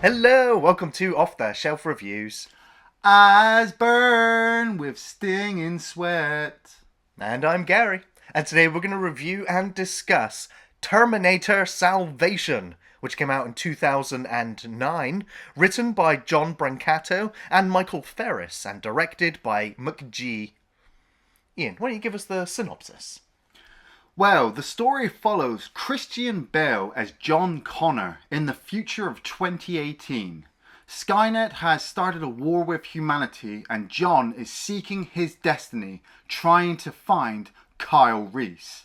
Hello, welcome to Off the Shelf Reviews. Eyes burn with stinging sweat. And I'm Gary. And today we're going to review and discuss Terminator Salvation, which came out in 2009, written by John Brancato and Michael Ferris, and directed by McG. Iain, why don't you give us the synopsis? Well, the story follows Christian Bale as John Connor in the future of 2018. Skynet has started a war with humanity and John is seeking his destiny, trying to find Kyle Reese.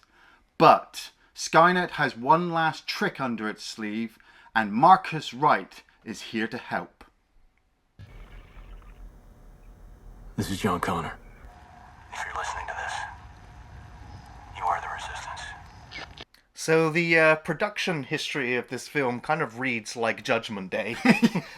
But Skynet has one last trick under its sleeve and Marcus Wright is here to help. This is John Connor. If you're listening to this, you are the Resistance. So the production history of this film kind of reads like Judgment Day.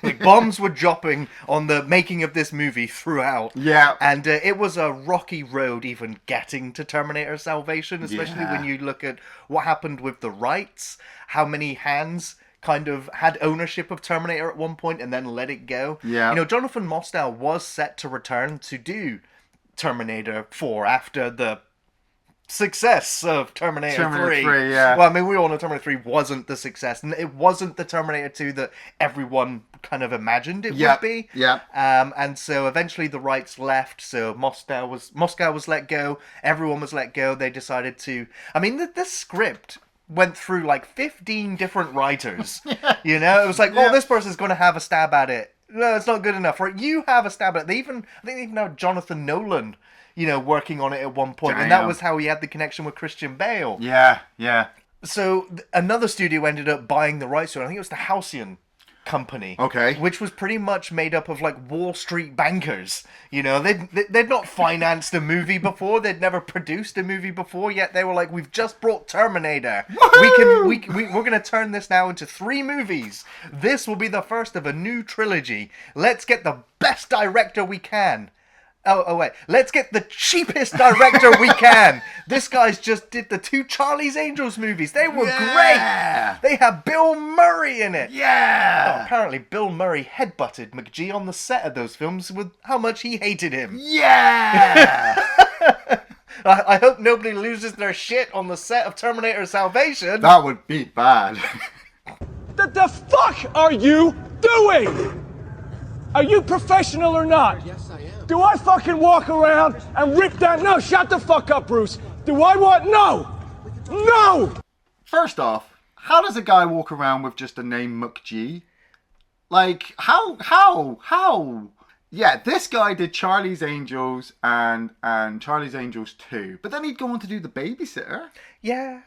Like bombs were dropping on the making of this movie throughout. Yeah. And it was a rocky road even getting to Terminator Salvation, especially when you look at what happened with the rights, how many hands kind of had ownership of Terminator at one point and then let it go. Yeah. You know, Jonathan Mostow was set to return to do Terminator 4 after the success of Terminator 3. Yeah. Well, I mean, we all know Terminator 3 wasn't the success, and it wasn't the Terminator 2 that everyone kind of imagined it would be. Yeah. And so eventually the rights left, so Moscow was let go, everyone was let go, they decided to... I mean, the script went through like 15 different writers, you know? It was like, oh, this person's going to have a stab at it. No, it's not good enough. Right? You have a stab at it. I think they even had Jonathan Nolan, you know, working on it at one point. Damn. And that was how he had the connection with Christian Bale. Yeah. So another studio ended up buying the rights to it. I think it was the Halcyon Company. Okay. Which was pretty much made up of like Wall Street bankers. You know, they'd not financed a movie before. They'd never produced a movie before. Yet they were like, we've just brought Terminator. We're going to turn this now into 3 movies. This will be the first of a new trilogy. Let's get the best director we can. Oh wait, let's get the cheapest director we can. This guy's just did the 2 Charlie's Angels movies. They were great. They have Bill Murray in it. Yeah. Oh, apparently Bill Murray headbutted McG on the set of those films with how much he hated him. Yeah. I hope nobody loses their shit on the set of Terminator Salvation. That would be bad. The fuck are you doing? Are you professional or not? Yes, I am. Do I fucking walk around and rip that? No, shut the fuck up, Bruce. Do I want? No! First off, how does a guy walk around with just a name McG? Like, how? Yeah, this guy did Charlie's Angels and Charlie's Angels 2. But then he'd go on to do The Babysitter. Yeah.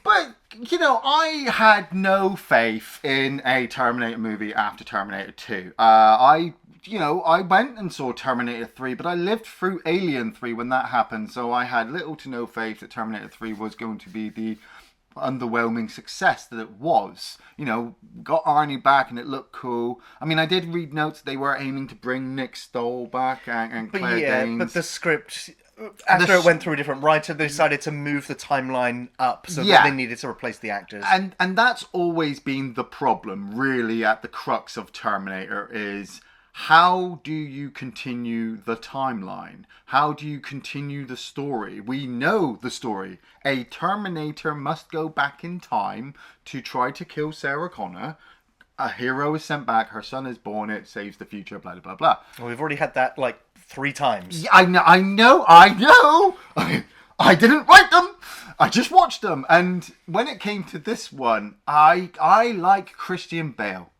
But, you know, I had no faith in a Terminator movie after Terminator 2. I went and saw Terminator 3, but I lived through Alien 3 when that happened, so I had little to no faith that Terminator 3 was going to be the underwhelming success that it was. You know, got Arnie back and it looked cool. I mean, I did read notes they were aiming to bring Nick Stoll back and Claire Danes. But the script... After it went through a different writer, they decided to move the timeline up so that they needed to replace the actors. And that's always been the problem, really, at the crux of Terminator, is how do you continue the timeline? How do you continue the story? We know the story. A Terminator must go back in time to try to kill Sarah Connor. A hero is sent back, her son is born, it saves the future, blah, blah, blah. Well, we've already had that, like, 3 times. Yeah, I know. I didn't write them. I just watched them. And when it came to this one, I like Christian Bale.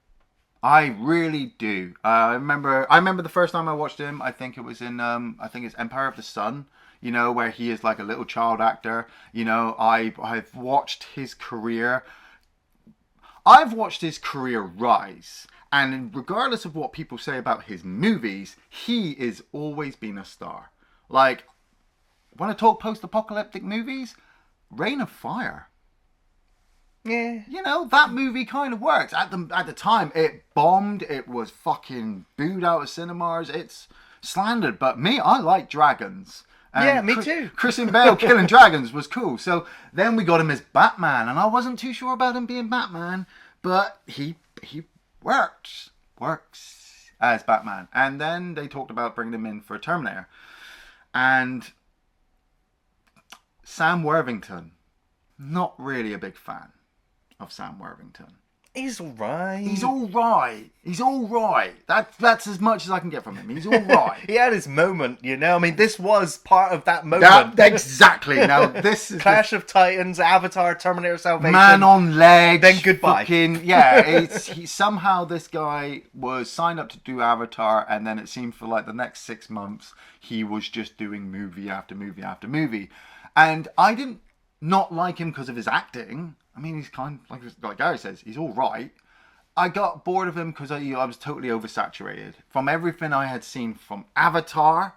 I really do. I remember the first time I watched him. I think it was in it's Empire of the Sun. You know, where he is like a little child actor. You know, I've watched his career. I've watched his career rise. And regardless of what people say about his movies, he has always been a star. Like, want to talk post-apocalyptic movies? Reign of Fire. Yeah. You know, that movie kind of works. At the time, it bombed. It was fucking booed out of cinemas. It's slandered. But me, I like dragons. And Yeah, me too. Christian Bale killing dragons was cool. So then we got him as Batman, and I wasn't too sure about him being Batman, but he works as Batman. And then they talked about bringing him in for Terminator. And Sam Worthington, not really a big fan of Sam Worthington. He's alright. He's all right. That's as much as I can get from him. He's all right. He had his moment, you know. I mean, this was part of that moment. Exactly. Now this is Clash of Titans, Avatar, Terminator Salvation. man on legs. Then goodbye. Somehow this guy was signed up to do Avatar, and then it seemed for like the next 6 months he was just doing movie after movie after movie, and I didn't not like him because of his acting. I mean, he's kind of, like Gary says, he's all right. I got bored of him because I was totally oversaturated. From everything I had seen from Avatar,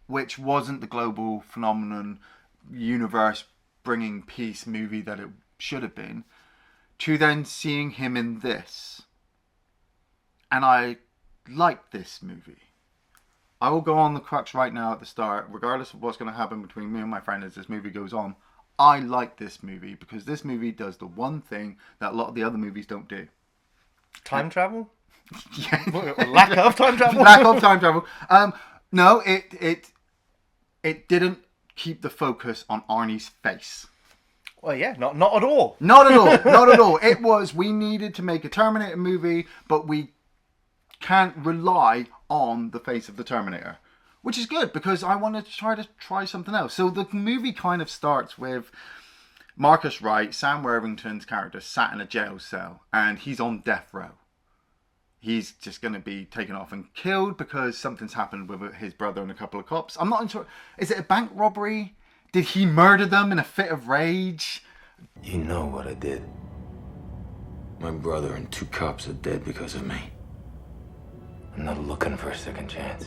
which wasn't the global phenomenon, universe bringing peace movie that it should have been, to then seeing him in this. And I liked this movie. I will go on the crux right now at the start, regardless of what's going to happen between me and my friend as this movie goes on. I like this movie because this movie does the one thing that a lot of the other movies don't do. Time travel? Yeah. Lack of time travel? Lack of time travel. No, it didn't keep the focus on Arnie's face. Well, yeah, not at all. Not at all. Not at all. It was, we needed to make a Terminator movie, but we can't rely on the face of the Terminator. Which is good, because I wanted to try something else. So the movie kind of starts with Marcus Wright, Sam Worthington's character, sat in a jail cell, and he's on death row. He's just going to be taken off and killed because something's happened with his brother and a couple of cops. I'm not sure. Is it a bank robbery? Did he murder them in a fit of rage? You know what I did. My brother and 2 cops are dead because of me. I'm not looking for a second chance.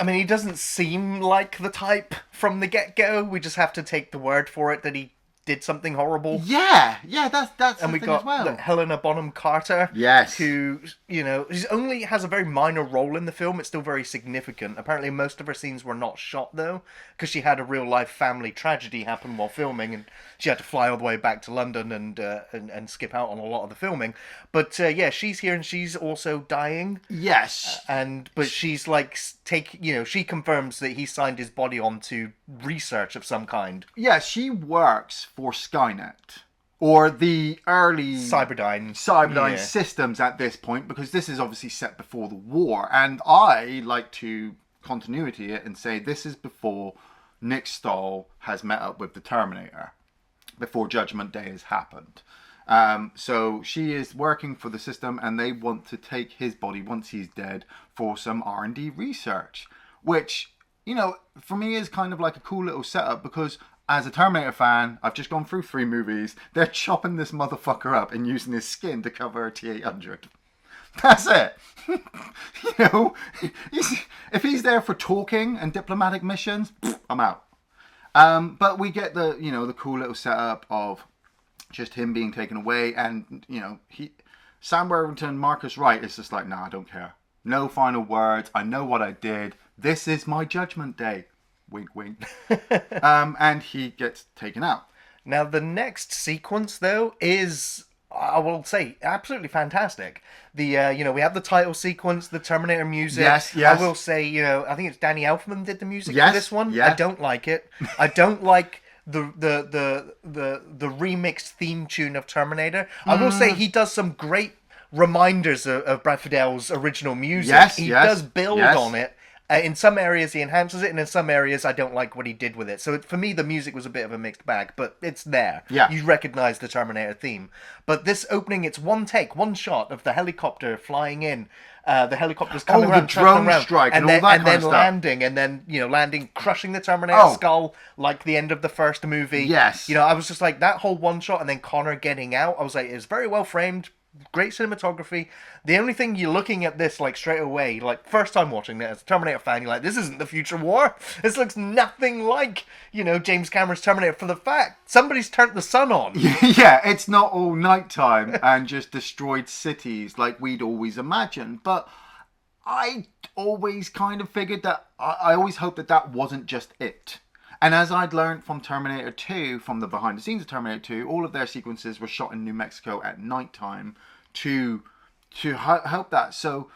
I mean, he doesn't seem like the type from the get-go. We just have to take the word for it that he did something horrible. Yeah, that's And the we thing got as well. Helena Bonham Carter. Yes. Who, you know, she only has a very minor role in the film. It's still very significant. Apparently most of her scenes were not shot, though, because she had a real-life family tragedy happen while filming, and she had to fly all the way back to London and skip out on a lot of the filming. But, yeah, she's here, and she's also dying. Yes. But she's like, she confirms that he signed his body on to research of some kind. Yeah, she works for Skynet, or the early Cyberdyne yeah. systems at this point, because this is obviously set before the war, and I like to continuity it and say this is before Nick Stahl has met up with the Terminator, before Judgment Day has happened. So she is working for the system, and they want to take his body once he's dead for some R&D research, which, you know, for me is kind of like a cool little setup, because as a Terminator fan, I've just gone through 3 movies. They're chopping this motherfucker up and using his skin to cover a T-800. That's it. You know, if he's there for talking and diplomatic missions, I'm out. But we get the cool little setup of just him being taken away, and Sam Worthington, Marcus Wright is just like, nah, I don't care. No final words. I know what I did. This is my judgment day. Wink, wink. And he gets taken out. Now, the next sequence, though, is, I will say, absolutely fantastic. We have the title sequence, the Terminator music. Yes. I will say, I think it's Danny Elfman did the music for this one. Yeah. I don't like it. I don't like the remixed theme tune of Terminator. I will say he does some great reminders of Brad Fiddel's original music. He does build on it. In some areas he enhances it, and in some areas I don't like what he did with it. So for me, the music was a bit of a mixed bag, but it's there. Yeah. You recognize the Terminator theme. But this opening, it's one take, one shot of the helicopter flying in. The helicopter's coming around, the drone around, strike and all then, that and kind then of stuff. landing, and then landing, crushing the Terminator skull like the end of the first movie. Yes. I was just like, that whole one shot, and then Connor getting out. I was like, it's very well framed. Great cinematography. The only thing you're looking at this like straight away, like first time watching it as a Terminator fan, you're like, this isn't the future war. This looks nothing like, James Cameron's Terminator, for the fact somebody's turned the sun on. Yeah, it's not all nighttime and just destroyed cities like we'd always imagined. But I always kind of figured that, I always hoped that wasn't just it. And as I'd learned from Terminator 2, from the behind the scenes of Terminator 2, all of their sequences were shot in New Mexico at nighttime to help that. So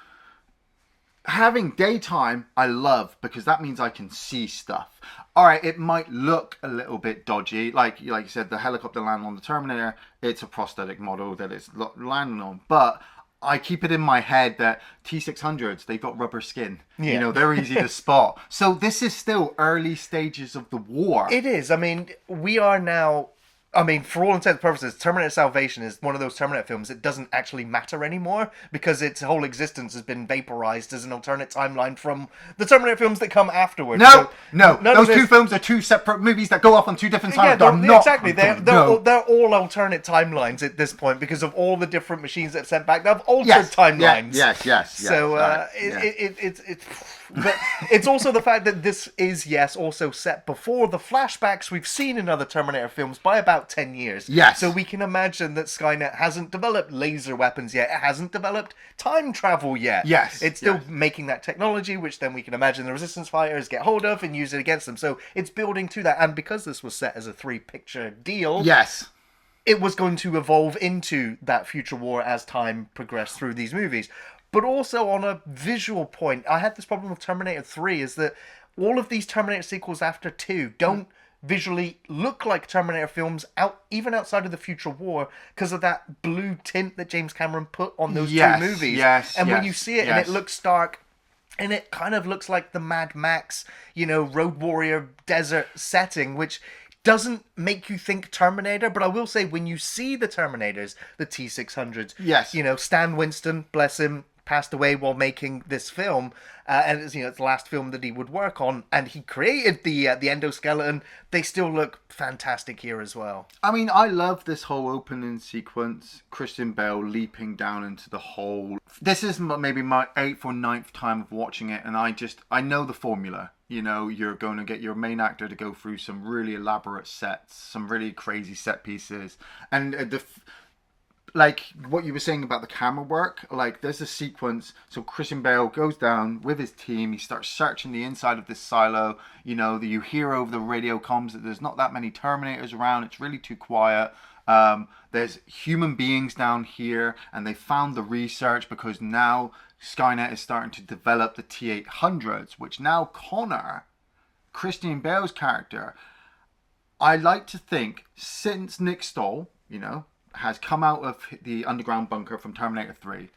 having daytime, I love, because that means I can see stuff. All right, it might look a little bit dodgy. Like you said, the helicopter landing on the Terminator, it's a prosthetic model that it's landing on. But I keep it in my head that T-600s, they've got rubber skin. Yeah. You know, they're easy to spot. So this is still early stages of the war. It is. I mean, we are now... I mean, for all intents and purposes, Terminator Salvation is one of those Terminator films that doesn't actually matter anymore because its whole existence has been vaporized as an alternate timeline from the Terminator films that come afterwards. No, so those two films are two separate movies that go off on two different timelines. Exactly. They're all alternate timelines at this point because of all the different machines that have sent back. They've altered timelines. Yes. So but it's also the fact that this is, also set before the flashbacks we've seen in other Terminator films by about 10 years. Yes. So we can imagine that Skynet hasn't developed laser weapons yet. It hasn't developed time travel yet. Yes. It's still making that technology, which then we can imagine the Resistance fighters get hold of and use it against them. So it's building to that. And because this was set as a 3-picture deal... Yes. It was going to evolve into that future war as time progressed through these movies. But also on a visual point, I had this problem with Terminator 3, is that all of these Terminator sequels after 2 don't visually look like Terminator films even outside of the future war because of that blue tint that James Cameron put on those two movies. And when you see it and it looks stark, and it kind of looks like the Mad Max, Road Warrior desert setting, which doesn't make you think Terminator, but I will say when you see the Terminators, the T-600s, Stan Winston, bless him, passed away while making this film, and it's the last film that he would work on, and he created the endoskeleton. They still look fantastic here as well. I mean, I love this whole opening sequence, Christian Bale leaping down into the hole. This is maybe my 8th or 9th time of watching it, and I know the formula. You're going to get your main actor to go through some really elaborate sets, some really crazy set pieces, and like what you were saying about the camera work, like there's a sequence. So Christian Bale goes down with his team. He starts searching the inside of this silo. You hear over the radio comms that there's not that many Terminators around. It's really too quiet. There's human beings down here, and they found the research because now Skynet is starting to develop the T-800s, which now Connor, Christian Bale's character, I like to think since Nick Stoll, has come out of the underground bunker from Terminator 3.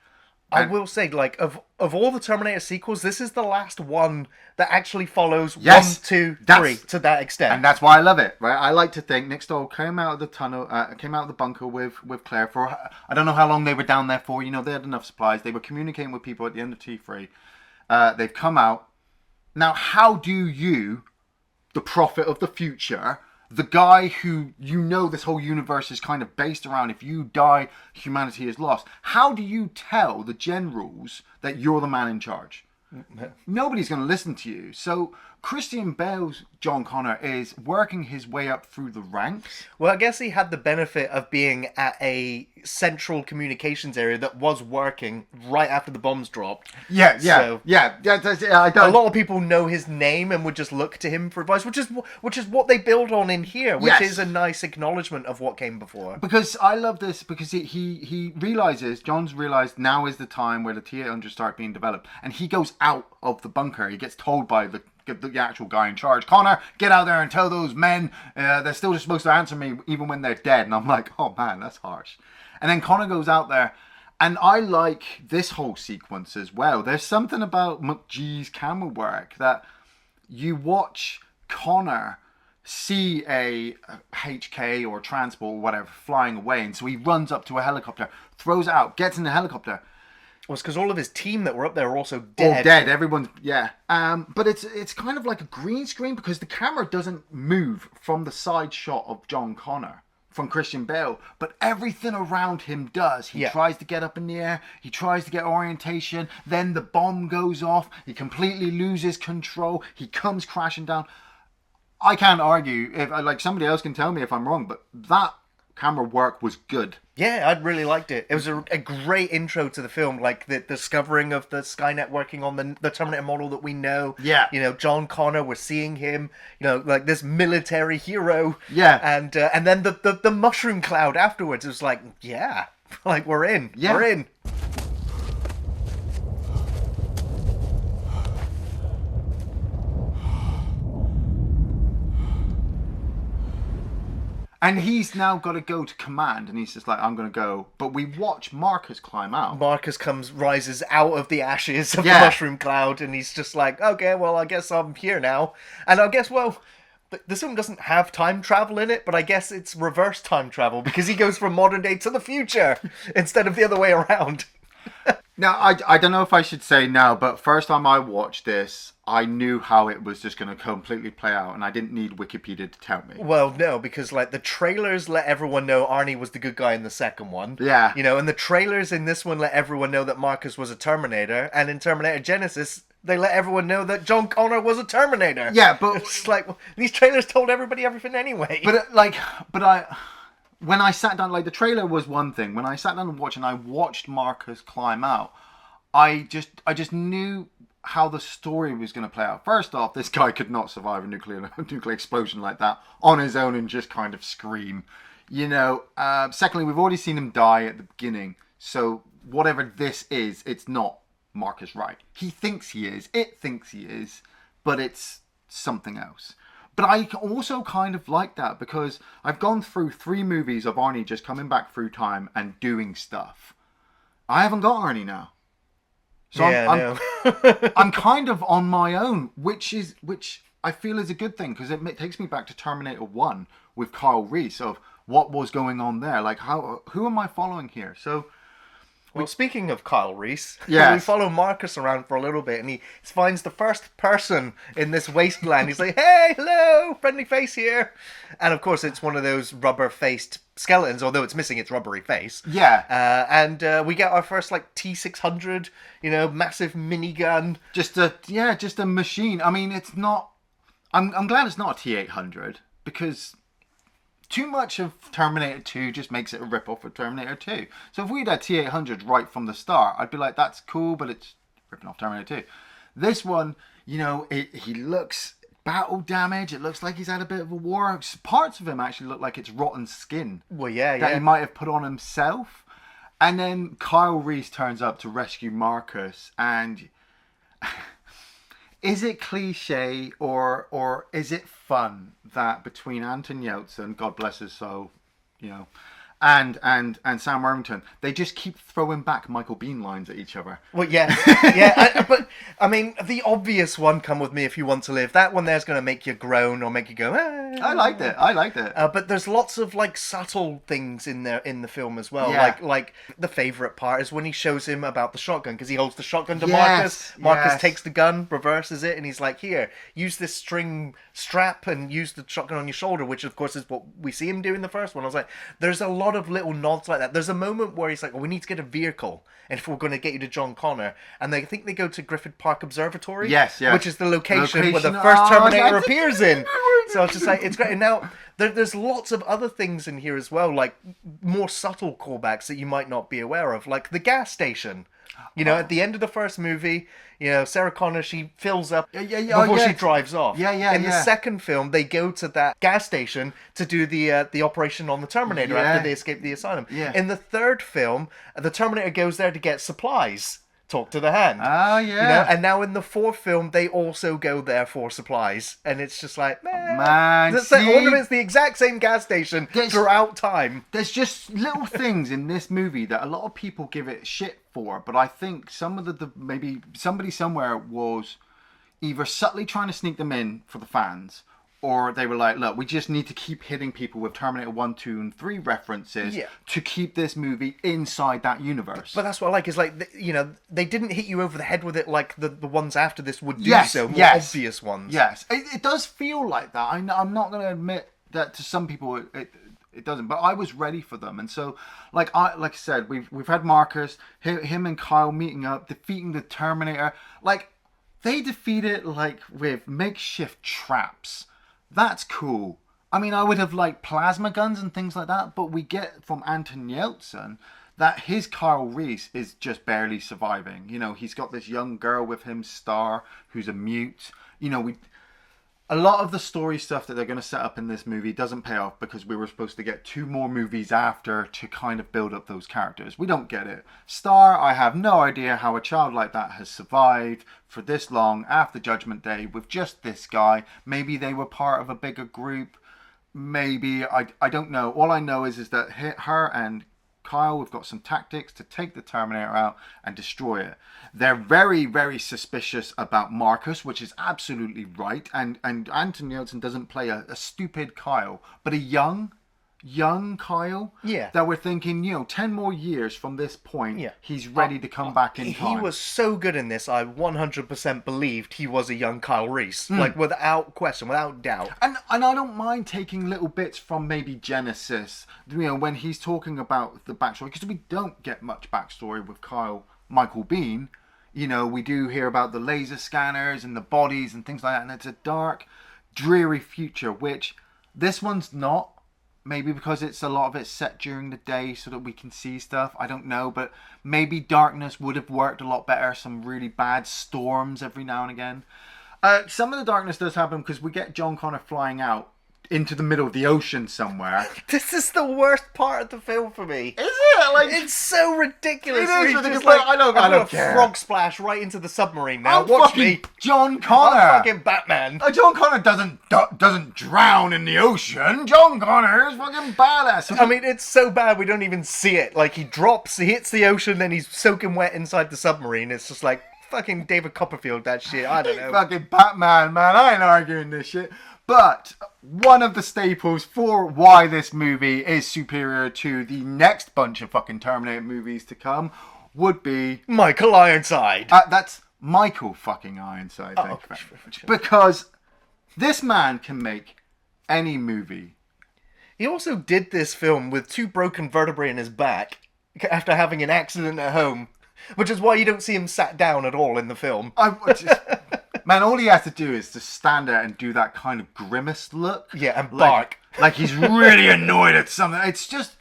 I will say, of all the Terminator sequels, this is the last one that actually follows 1, 2, 3 to that extent. And that's why I love it, right? I like to think Nick Stoll came out of the tunnel, came out of the bunker with Claire for, I don't know how long they were down there for. They had enough supplies. They were communicating with people at the end of T3. They've come out. Now, how do you, the prophet of the future, the guy who this whole universe is kind of based around, if you die, humanity is lost. How do you tell the generals that you're the man in charge? Nobody's going to listen to you. So Christian Bale's John Connor is working his way up through the ranks. Well, I guess he had the benefit of being at a central communications area that was working right after the bombs dropped. Yeah. A lot of people know his name and would just look to him for advice, which is what they build on in here, which is a nice acknowledgement of what came before. Because I love this, because he realizes, John's realized now is the time where the T-800 start being developed, and he goes out of the bunker. He gets told by the actual guy in charge, Connor, get out there and tell those men they're still just supposed to answer me even when they're dead. And I'm like, oh man, that's harsh. And then Connor goes out there, and I like this whole sequence as well. There's something about McGee's camera work that you watch Connor see a HK or transport or whatever flying away, and so he runs up to a helicopter, throws it out, gets in the helicopter. Well, it's because all of his team that were up there are also dead. All dead. Everyone's, but it's kind of like a green screen because the camera doesn't move from the side shot of John Connor, from Christian Bale, but everything around him does. He tries to get up in the air. He tries to get orientation. Then the bomb goes off. He completely loses control. He comes crashing down. I can't argue. If somebody else can tell me if I'm wrong, but that camera work was good. Yeah, I really liked it. It was a great intro to the film, like the discovering of the Skynet working on the Terminator model that we know. Yeah. You know, John Connor, we're seeing him, you know, like this military hero. Yeah. And then the mushroom cloud afterwards, it was like, yeah, like we're in. Yeah. We're in. And he's now got to go to command, and he's just like, I'm going to go. But we watch Marcus climb out. Marcus rises out of the ashes of Yeah. the mushroom cloud, and he's just like, okay, well, I guess I'm here now. And I guess, well, this film doesn't have time travel in it, but I guess it's reverse time travel, because he goes from modern day to the future instead of the other way around. Now, I don't know if I should say now, but first time I watched this, I knew how it was just going to completely play out, and I didn't need Wikipedia to tell me. Well, no, because like the trailers let everyone know Arnie was the good guy in the second one. Yeah. You know, and the trailers in this one let everyone know that Marcus was a Terminator, and in Terminator Genesis, they let everyone know that John Connor was a Terminator. Yeah, but It's like, well, these trailers told everybody everything anyway. When I sat down, like the trailer was one thing. When I sat down and watched, and I watched Marcus climb out, I just knew how the story was going to play out. First off, this guy could not survive a nuclear explosion like that on his own and just kind of scream, you know. Secondly, we've already seen him die at the beginning, so whatever this is, it's not Marcus Wright. He thinks he is. It thinks he is, but it's something else. But I also kind of like that because I've gone through 3 movies of Arnie just coming back through time and doing stuff. I haven't got Arnie now. So yeah, I'm kind of on my own, which I feel is a good thing because it takes me back to Terminator 1 with Kyle Reese of what was going on there. Like, who am I following here? So... Well, speaking of Kyle Reese, Yes. we follow Marcus around for a little bit, and he finds the first person in this wasteland. He's like, hey, hello, friendly face here. And of course, it's one of those rubber-faced skeletons, although it's missing its rubbery face. Yeah. And we get our first, like, T-600, you know, massive minigun. Just a machine. I mean, it's not... I'm glad it's not a T-800 because... too much of Terminator 2 just makes it a rip-off of Terminator 2. So if we'd had T-800 right from the start, I'd be like, that's cool, but it's ripping off Terminator 2. This one, you know, he looks battle damage. It looks like he's had a bit of a war. Parts of him actually look like it's rotten skin. Well, yeah. That he might have put on himself. And then Kyle Reese turns up to rescue Marcus, and... is it cliche or is it fun that between Anton Yelchin, God bless his soul, you know, and Sam Worthington, they just keep throwing back Michael Biehn lines at each other? Well, yeah, yeah. But I mean, the obvious one, "Come with me if you want to live." That one there's going to make you groan or make you go. Ah. I liked it. But there's lots of like subtle things in there in the film as well. Yeah. Like the favorite part is when he shows him about the shotgun because he holds the shotgun to Yes, Marcus. Marcus yes. takes the gun, reverses it, and he's like, "Here, use this string strap and use the shotgun on your shoulder," which of course is what we see him do in the first one. I was like, there's a lot of little nods like that. There's a moment where he's like, "Well, we need to get a vehicle, and if we're going to get you to John Connor," and I think they go to Griffith Park Observatory, Yes. which is the location where the Location- first oh, Terminator I appears in. So it's just like, it's great. And now there's lots of other things in here as well, like more subtle callbacks that you might not be aware of, like the gas station. You know, at the end of the first movie, you know, Sarah Connor, she fills up before she drives off. In the second film, they go to that gas station to do the operation on the Terminator after they escape the asylum. Yeah. In the third film, the Terminator goes there to get supplies. Talk to the hand. Oh, yeah. You know, and now in the fourth film, they also go there for supplies. And it's just like, man. Man, I wonder if it's the exact same gas station throughout time. There's just little things in this movie that a lot of people give it shit for, but I think some of the maybe somebody somewhere was either subtly trying to sneak them in for the fans, or they were like, look, we just need to keep hitting people with Terminator 1, 2, and 3 references to keep this movie inside that universe. But that's what I like, is like, you know, they didn't hit you over the head with it like the ones after this would do so, more obvious ones. Yes, it does feel like that. I'm not going to admit that to some people it doesn't, but I was ready for them. And so, like I said, we've had Marcus, him and Kyle meeting up, defeating the Terminator. Like, they defeat it like with makeshift traps. That's cool. I mean, I would have liked plasma guns and things like that, but we get from Anton Yelchin that his Kyle Reese is just barely surviving. You know, he's got this young girl with him, Star, who's a mute. You know, a lot of the story stuff that they're going to set up in this movie doesn't pay off because we were supposed to get 2 more movies after to kind of build up those characters. We don't get it. Star, I have no idea how a child like that has survived for this long after Judgment Day with just this guy. Maybe they were part of a bigger group. Maybe, I don't know. All I know is that her and Kyle, we've got some tactics to take the Terminator out and destroy it. They're very, very suspicious about Marcus, which is absolutely right. And Anton Yelchin doesn't play a stupid Kyle, but a young Kyle. Yeah. That we're thinking, 10 more years from this point, he's ready to come back in time. He was so good in this, I 100% believed he was a young Kyle Reese. Like, without question, without doubt. And I don't mind taking little bits from maybe Genesis, when he's talking about the backstory, because we don't get much backstory with Michael Biehn. We do hear about the laser scanners and the bodies and things like that, and it's a dark, dreary future, which this one's not. Maybe because a lot of it's set during the day so that we can see stuff. I don't know, but maybe darkness would have worked a lot better. Some really bad storms every now and again. Some of the darkness does happen because we get John Connor flying out into the middle of the ocean somewhere. This is the worst part of the film for me. Is it? Like, it's so ridiculous. It is He's ridiculous. just like, I don't care. Frog splash right into the submarine now. I'm Watch fucking me. John Connor. I'm fucking Batman. John Connor doesn't drown in the ocean. John Connor is fucking badass. I mean, it's so bad we don't even see it. Like, he hits the ocean, then he's soaking wet inside the submarine. It's just like fucking David Copperfield, that shit. I don't know. Fucking Batman, man. I ain't arguing this shit. But one of the staples for why this movie is superior to the next bunch of fucking Terminator movies to come would be Michael Ironside. That's Michael fucking Ironside. Thank you very much. Because this man can make any movie. He also did this film with 2 broken vertebrae in his back after having an accident at home, which is why you don't see him sat down at all in the film. Man, all he has to do is to stand there and do that kind of grimace look. Yeah, and bark. Like he's really annoyed at something. It's just...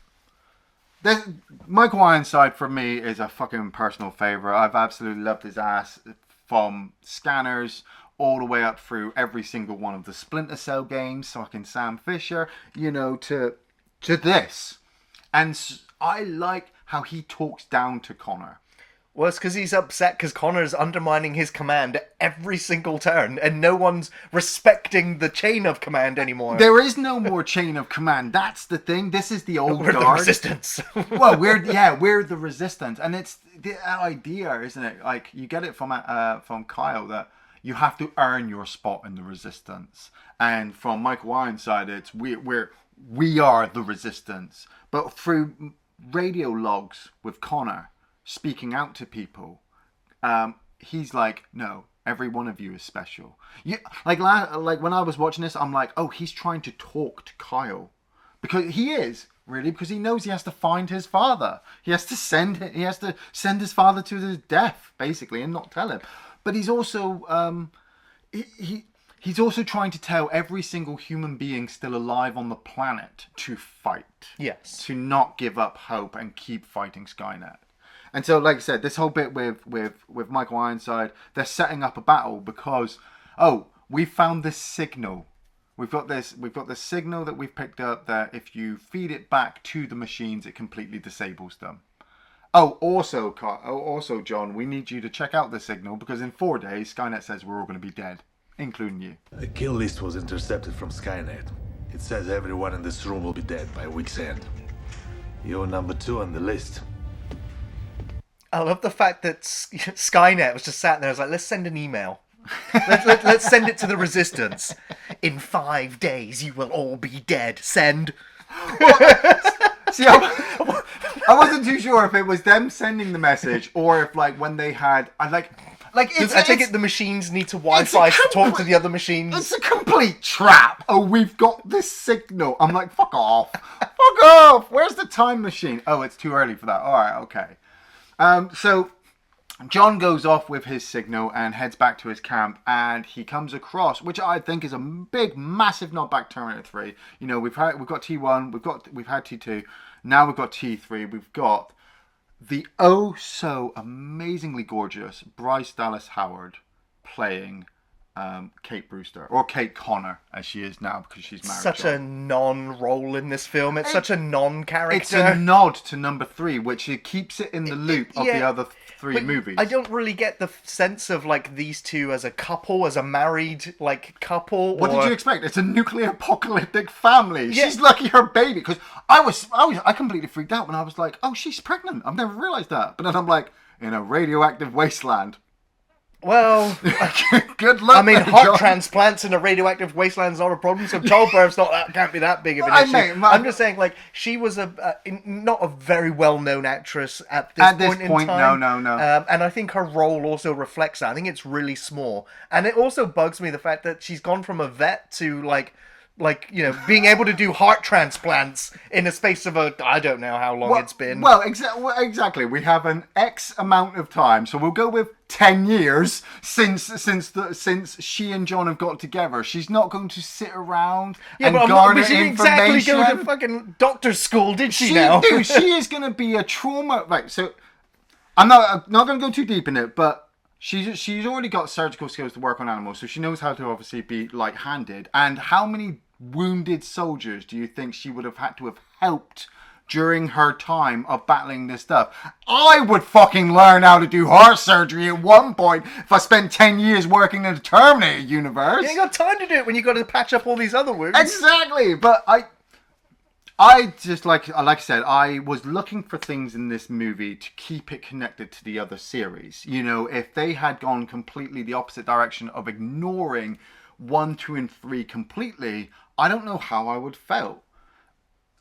Michael Ironside, for me, is a fucking personal favourite. I've absolutely loved his ass from Scanners all the way up through every single one of the Splinter Cell games, fucking Sam Fisher, to this. And I like how he talks down to Connor. Well, it's because he's upset because Connor's undermining his command at every single turn, and no one's respecting the chain of command anymore. There is no more chain of command. That's the thing. This is the old We're guard. the resistance. Well, we're the resistance, and it's the idea, isn't it? Like, you get it from Kyle that you have to earn your spot in the resistance, and from Michael Ironside, it's we are the resistance. But through radio logs with Connor speaking out to people, he's like, no, every one of you is special. Like when I was watching this, I'm like, oh, he's trying to talk to Kyle, because he is really, because he knows he has to find his father. He has to send his father to his death, basically, and not tell him. But he's also he's also trying to tell every single human being still alive on the planet to fight. Yes. To not give up hope and keep fighting Skynet. And so, like I said, this whole bit with Michael Ironside, they're setting up a battle because, we found this signal. We've got this signal that we've picked up that if you feed it back to the machines, it completely disables them. Also, John, we need you to check out the signal because in 4 days, Skynet says we're all going to be dead, including you. A kill list was intercepted from Skynet. It says everyone in this room will be dead by week's end. You're number 2 on the list. I love the fact that Skynet was just sat there. I was like, let's send an email. Let's send it to the resistance. In 5 days, you will all be dead. Send. See, I wasn't too sure if it was them sending the message or if, like, when they had... I take it the machines need to Wi-Fi to talk to the other machines. It's a complete trap. Oh, we've got this signal. I'm like, fuck off. Fuck off. Where's the time machine? Oh, it's too early for that. All right, okay. So John goes off with his signal and heads back to his camp, and he comes across, which I think is a big, massive nod back to Terminator 3. You know, we've got T1, we've had T2, now we've got T3. We've got the oh so amazingly gorgeous Bryce Dallas Howard playing Kate Brewster, or Kate Connor as she is now because she's married. Such a non-role in this film. It's such a non-character. It's a nod to number 3, which it keeps it in the loop of the other 3 movies. I don't really get the sense of like these two as a couple, as a married like couple. What did you expect? It's a nuclear apocalyptic family. Yeah. She's lucky her baby, because I completely freaked out when I was like, oh, she's pregnant. I've never realized that. But then I'm like, in a radioactive wasteland. Well, good luck. I mean, there, heart John. transplants in a radioactive wasteland is not a problem, so childbirth's can't be that big of an issue. I'm just saying, like, she was not a very well-known actress at this point in time. No. And I think her role also reflects that. I think it's really small, and it also bugs me the fact that she's gone from a vet to like, you know, being able to do heart transplants in a space of I don't know how long it's been. Well, exactly. We have an X amount of time, so we'll go with 10 years since she and John have got together. She's not going to sit around and garner she didn't information. exactly go to fucking doctor's school, did she? She is going to be a trauma. Right. So I'm not going to go too deep in it, but. She's already got surgical skills to work on animals, so she knows how to obviously be handed. And how many wounded soldiers do you think she would have had to have helped during her time of battling this stuff? I would fucking learn how to do heart surgery at one point if I spent 10 years working in the Terminator universe. You ain't got time to do it when you got to patch up all these other wounds. Exactly, but I just, like I said, I was looking for things in this movie to keep it connected to the other series. You know, if they had gone completely the opposite direction of ignoring 1, 2, and 3 completely, I don't know how I would felt.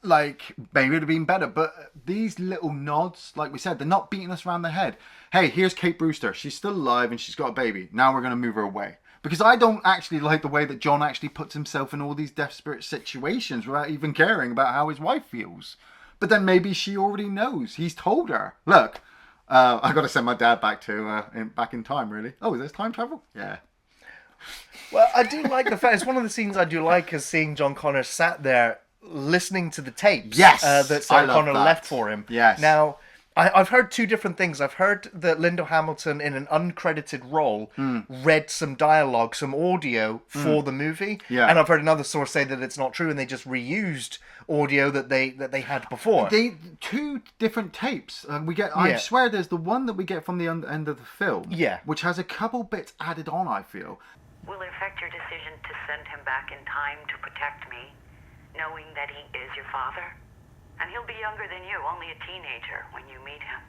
Like, maybe it would have been better, but these little nods, like we said, they're not beating us around the head. Hey, here's Kate Brewster. She's still alive and she's got a baby. Now we're going to move her away. Because I don't actually like the way that John actually puts himself in all these desperate situations without even caring about how his wife feels. But then maybe she already knows. He's told her. Look, I got to send my dad back in time, really. Oh, is this time travel? Yeah. Well, I do like the fact, it's one of the scenes I do like is seeing John Connor sat there listening to the tapes that Sarah Connor left for him. Yes. Now, I've heard 2 different things. I've heard that Linda Hamilton, in an uncredited role, read some dialogue, some audio for the movie. Yeah. And I've heard another source say that it's not true and they just reused audio that they had before. 2 different tapes. I swear there's the one that we get from the end of the film. Yeah. Which has a couple bits added on, I feel. Will it affect your decision to send him back in time to protect me, knowing that he is your father? And he'll be younger than you, only a teenager when you meet him.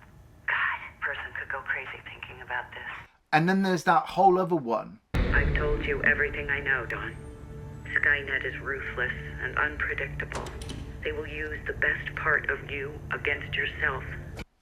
God, a person could go crazy thinking about this. And then there's that whole other one. I've told you everything I know, Don. Skynet is ruthless and unpredictable. They will use the best part of you against yourself.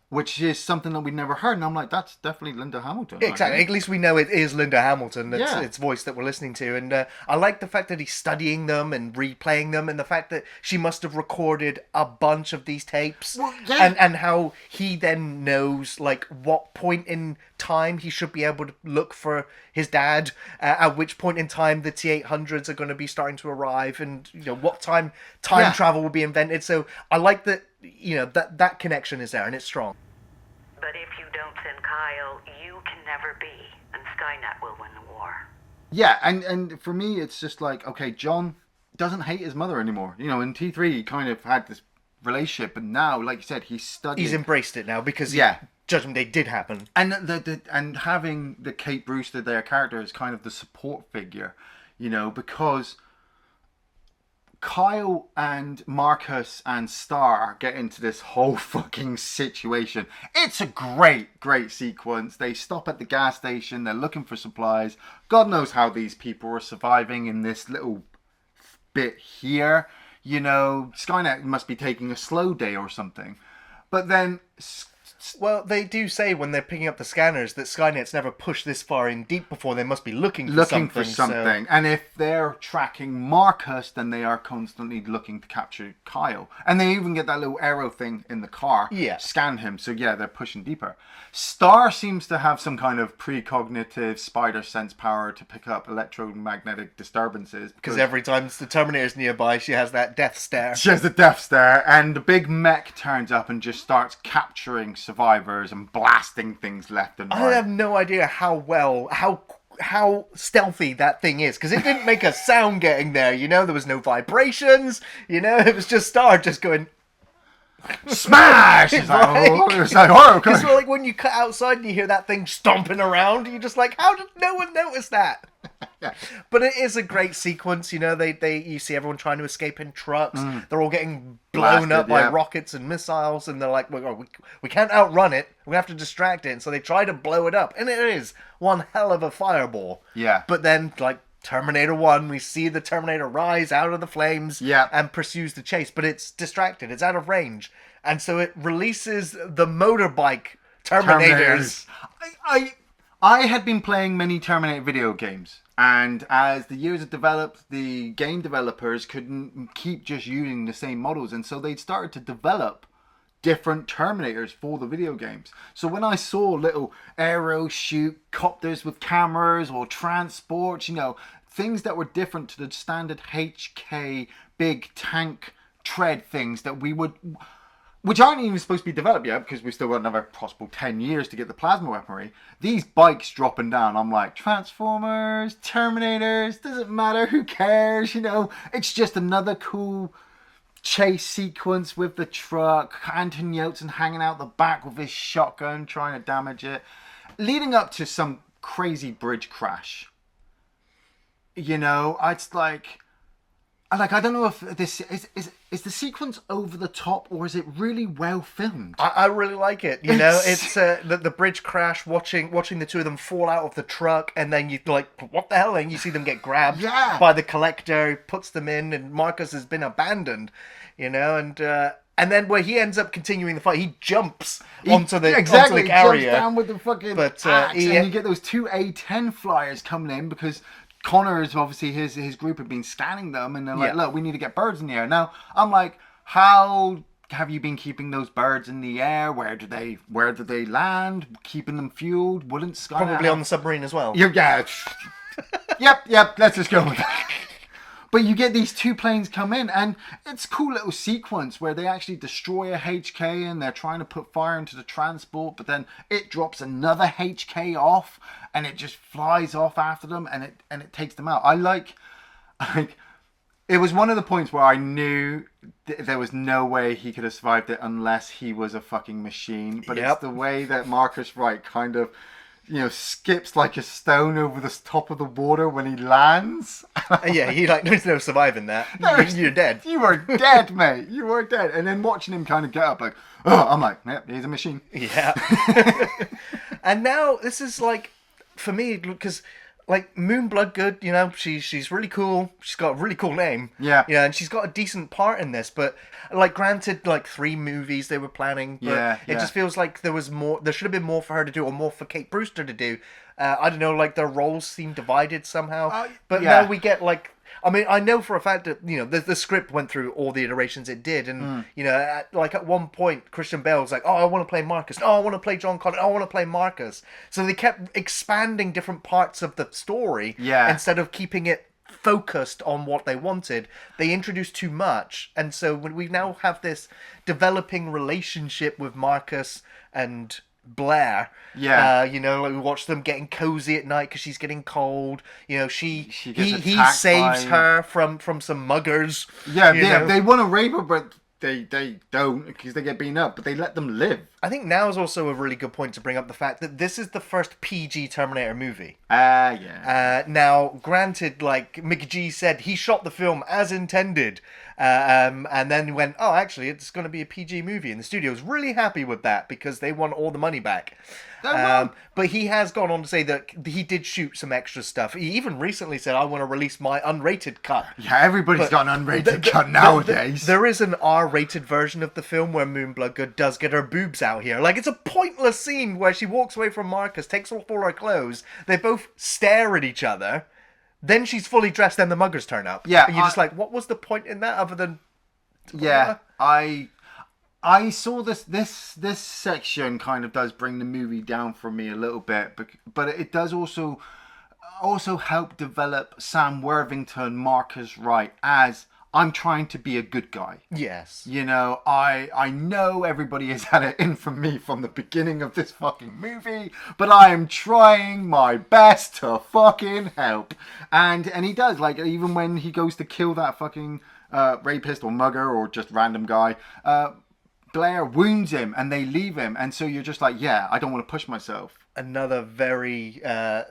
Which is something that we'd never heard. And I'm like, that's definitely Linda Hamilton. Exactly. At least we know it is Linda Hamilton. It's voice that we're listening to. And I like the fact that he's studying them and replaying them, and the fact that she must have recorded a bunch of these tapes. Well, yeah. And how he then knows, like, what point in time he should be able to look for his dad, at which point in time the T-800s are going to be starting to arrive, and, you know, what time travel will be invented. So I like that, you know, that connection is there, and it's strong. But if you don't send Kyle, you can never be, and Skynet will win the war. Yeah, and for me, it's just like, okay, John doesn't hate his mother anymore. You know, in T3, he kind of had this relationship, but now, like you said, he's embraced it now because Judgment Day did happen. And and having the Kate Brewster, their character, is kind of the support figure, you know, because Kyle and Marcus and Star get into this whole fucking situation. It's a great sequence. They stop at the gas station. They're looking for supplies. God knows how these people are surviving in this little bit here. You know, Skynet must be taking a slow day or something. But then Well, they do say when they're picking up the scanners that Skynet's never pushed this far in deep before. They must be looking for something. And if they're tracking Marcus, then they are constantly looking to capture Kyle. And they even get that little arrow thing in the car. Yeah. Scan him. So yeah, they're pushing deeper. Star seems to have some kind of precognitive spider sense power to pick up electromagnetic disturbances. Because every time the Terminator's nearby, she has that death stare. She has the death stare, and the big mech turns up and just starts capturing survivors and blasting things left and right. I have no idea how stealthy that thing is, because it didn't make a sound getting there, there was no vibrations, it was just Star just going smash. It's like horror. Because like when you cut outside and you hear that thing stomping around, you're just like, how did no one notice that? Yeah. But it is a great sequence, you see everyone trying to escape in trucks. They're all getting blown up by rockets and missiles, and they're like, we can't outrun it. We have to distract it. And so they try to blow it up, and it is one hell of a fireball. Yeah. But then, like Terminator 1, we see the Terminator rise out of the flames and pursues the chase, but it's distracted. It's out of range. And so it releases the motorbike Terminators. I had been playing many Terminator video games, and as the years had developed, the game developers couldn't keep just using the same models, and so they started to develop different Terminators for the video games. So when I saw little aero shoot copters with cameras or transports, things that were different to the standard HK big tank tread things that we would, which aren't even supposed to be developed yet because we've still got another possible 10 years to get the plasma weaponry. These bikes dropping down, I'm like, Transformers, Terminators, doesn't matter, who cares, it's just another cool chase sequence with the truck, Anton Yelchin hanging out the back with his shotgun trying to damage it, leading up to some crazy bridge crash. It's like I don't know if this is the sequence over the top or is it really well filmed. I really like it. It's the bridge crash, watching the two of them fall out of the truck, and then you like, what the hell? And you see them get grabbed by the collector, who puts them in, and Marcus has been abandoned. And then where he ends up continuing the fight, he jumps onto the exactly onto the area. Jumps down with the fucking axe, and you get those two A-10 flyers coming in because Connor's obviously his group have been scanning them, and they're like, look, we need to get birds in the air. Now I'm like, how have you been keeping those birds in the air? Where do they land? Keeping them fueled? Wouldn't Skynet probably on the submarine as well? Yeah. Yep. Let's just go with that. But you get these two planes come in, and it's a cool little sequence where they actually destroy a HK and they're trying to put fire into the transport, but then it drops another HK off and it just flies off after them and it takes them out. I like it was one of the points where I knew there was no way he could have survived it unless he was a fucking machine. But it's the way that Marcus Wright kind of skips like a stone over the top of the water when he lands. There's no surviving that. You're dead. You were dead, mate. You were dead. And then watching him kind of get up like, I'm like, yep, he's a machine. Yeah. And now this is like, for me, because like Moon Bloodgood, she's really cool. She's got a really cool name. Yeah. And she's got a decent part in this, but like granted, like 3 movies they were planning, but it just feels like there should have been more for her to do, or more for Kate Brewster to do. I don't know, like their roles seem divided somehow. Now we get like, I know for a fact that, the script went through all the iterations it did. And, at one point, Christian Bale was like, oh, I want to play Marcus. Oh, I want to play John Connor. Oh, I want to play Marcus. So they kept expanding different parts of the story. Yeah. Instead of keeping it focused on what they wanted. They introduced too much. And so when we now have this developing relationship with Marcus and Blair, we watch them getting cozy at night because she's getting cold. He saves her from some muggers. They want to rape her, but they don't because they get beaten up, but they let them live. I think now is also a really good point to bring up the fact that this is the first PG Terminator movie. Yeah. Now, granted, like Mickey G said, he shot the film as intended, And then went, oh, actually, it's going to be a PG movie. And the studio's really happy with that because they want all the money back. But he has gone on to say that he did shoot some extra stuff. He even recently said, I want to release my unrated cut. Yeah, everybody's got an unrated cut nowadays. There is an R-rated version of the film where Moon Bloodgood does get her boobs out here. Like, it's a pointless scene where she walks away from Marcus, takes off all her clothes, they both stare at each other, then she's fully dressed, then the muggers turn up. Yeah, and you're just like, what was the point in that other than... Yeah, I saw this section kind of does bring the movie down for me a little bit, but it does also help develop Sam Worthington, Marcus Wright, as I'm trying to be a good guy. Yes. You know, I know everybody has had it in for me from the beginning of this fucking movie, but I am trying my best to fucking help. And he does, like, even when he goes to kill that fucking rapist or mugger or just random guy, Blair wounds him and they leave him. And so you're just like, yeah, I don't want to push myself. Another very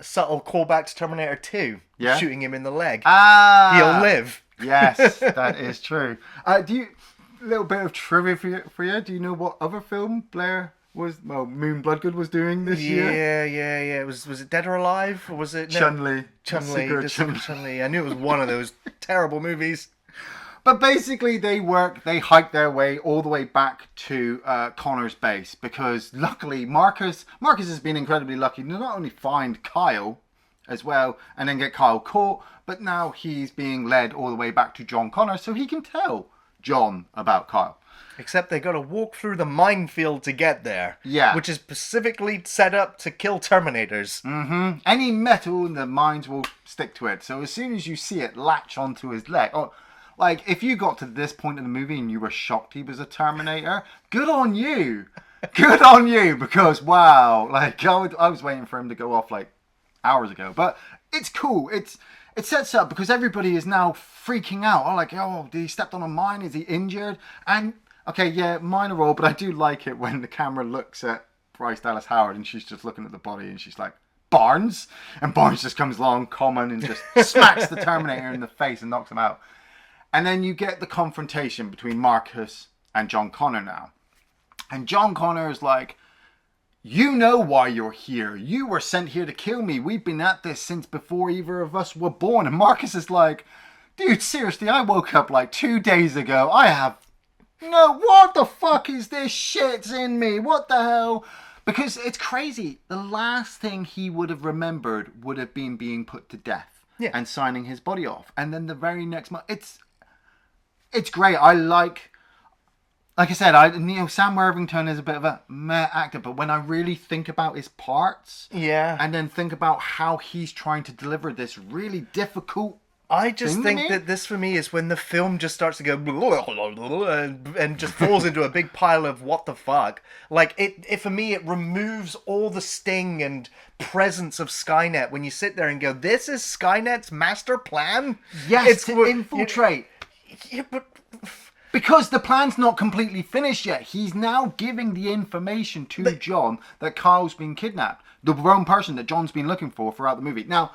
subtle callback to Terminator 2. Yeah? Shooting him in the leg. Ah! He'll live. Yes, that is true. A little bit of trivia for you. Do you know what other film Moon Bloodgood was doing this year? Yeah. Was it Dead or Alive? Or was it... No, Chun-Li. Chun-Li. I knew it was one of those terrible movies. But basically, they hike their way all the way back to Connor's base because luckily Marcus has been incredibly lucky to not only find Kyle as well and then get Kyle caught, but now he's being led all the way back to John Connor so he can tell John about Kyle. Except they got to walk through the minefield to get there. Yeah. Which is specifically set up to kill Terminators. Mm-hmm. Any metal in the mines will stick to it. So as soon as you see it latch onto his leg... Like, if you got to this point in the movie and you were shocked he was a Terminator, good on you. Good on you, because, wow, like, I was waiting for him to go off, like, hours ago. But it's cool. It sets up because everybody is now freaking out. Oh, like, oh, did he step on a mine? Is he injured? And, okay, yeah, minor role, but I do like it when the camera looks at Bryce Dallas Howard and she's just looking at the body and she's like, Barnes? And Barnes just comes along, common, and just smacks the Terminator in the face and knocks him out. And then you get the confrontation between Marcus and John Connor now. And John Connor is like, you know why you're here. You were sent here to kill me. We've been at this since before either of us were born. And Marcus is like, dude, seriously, I woke up like 2 days ago. What the fuck is this shit's in me? What the hell? Because it's crazy. The last thing he would have remembered would have been being put to death and signing his body off. And then the very next month, it's great. I like I said, Sam Worthington is a bit of a meh actor, but when I really think about his parts, and then think about how he's trying to deliver this really difficult, I just think that this for me is when the film just starts to go and just falls into a big pile of what the fuck. Like it for me, it removes all the sting and presence of Skynet when you sit there and go, "This is Skynet's master plan." Yes, it's to infiltrate. Yeah, but because the plan's not completely finished yet. He's now giving the information to John that Kyle's been kidnapped. The wrong person that John's been looking for throughout the movie. Now,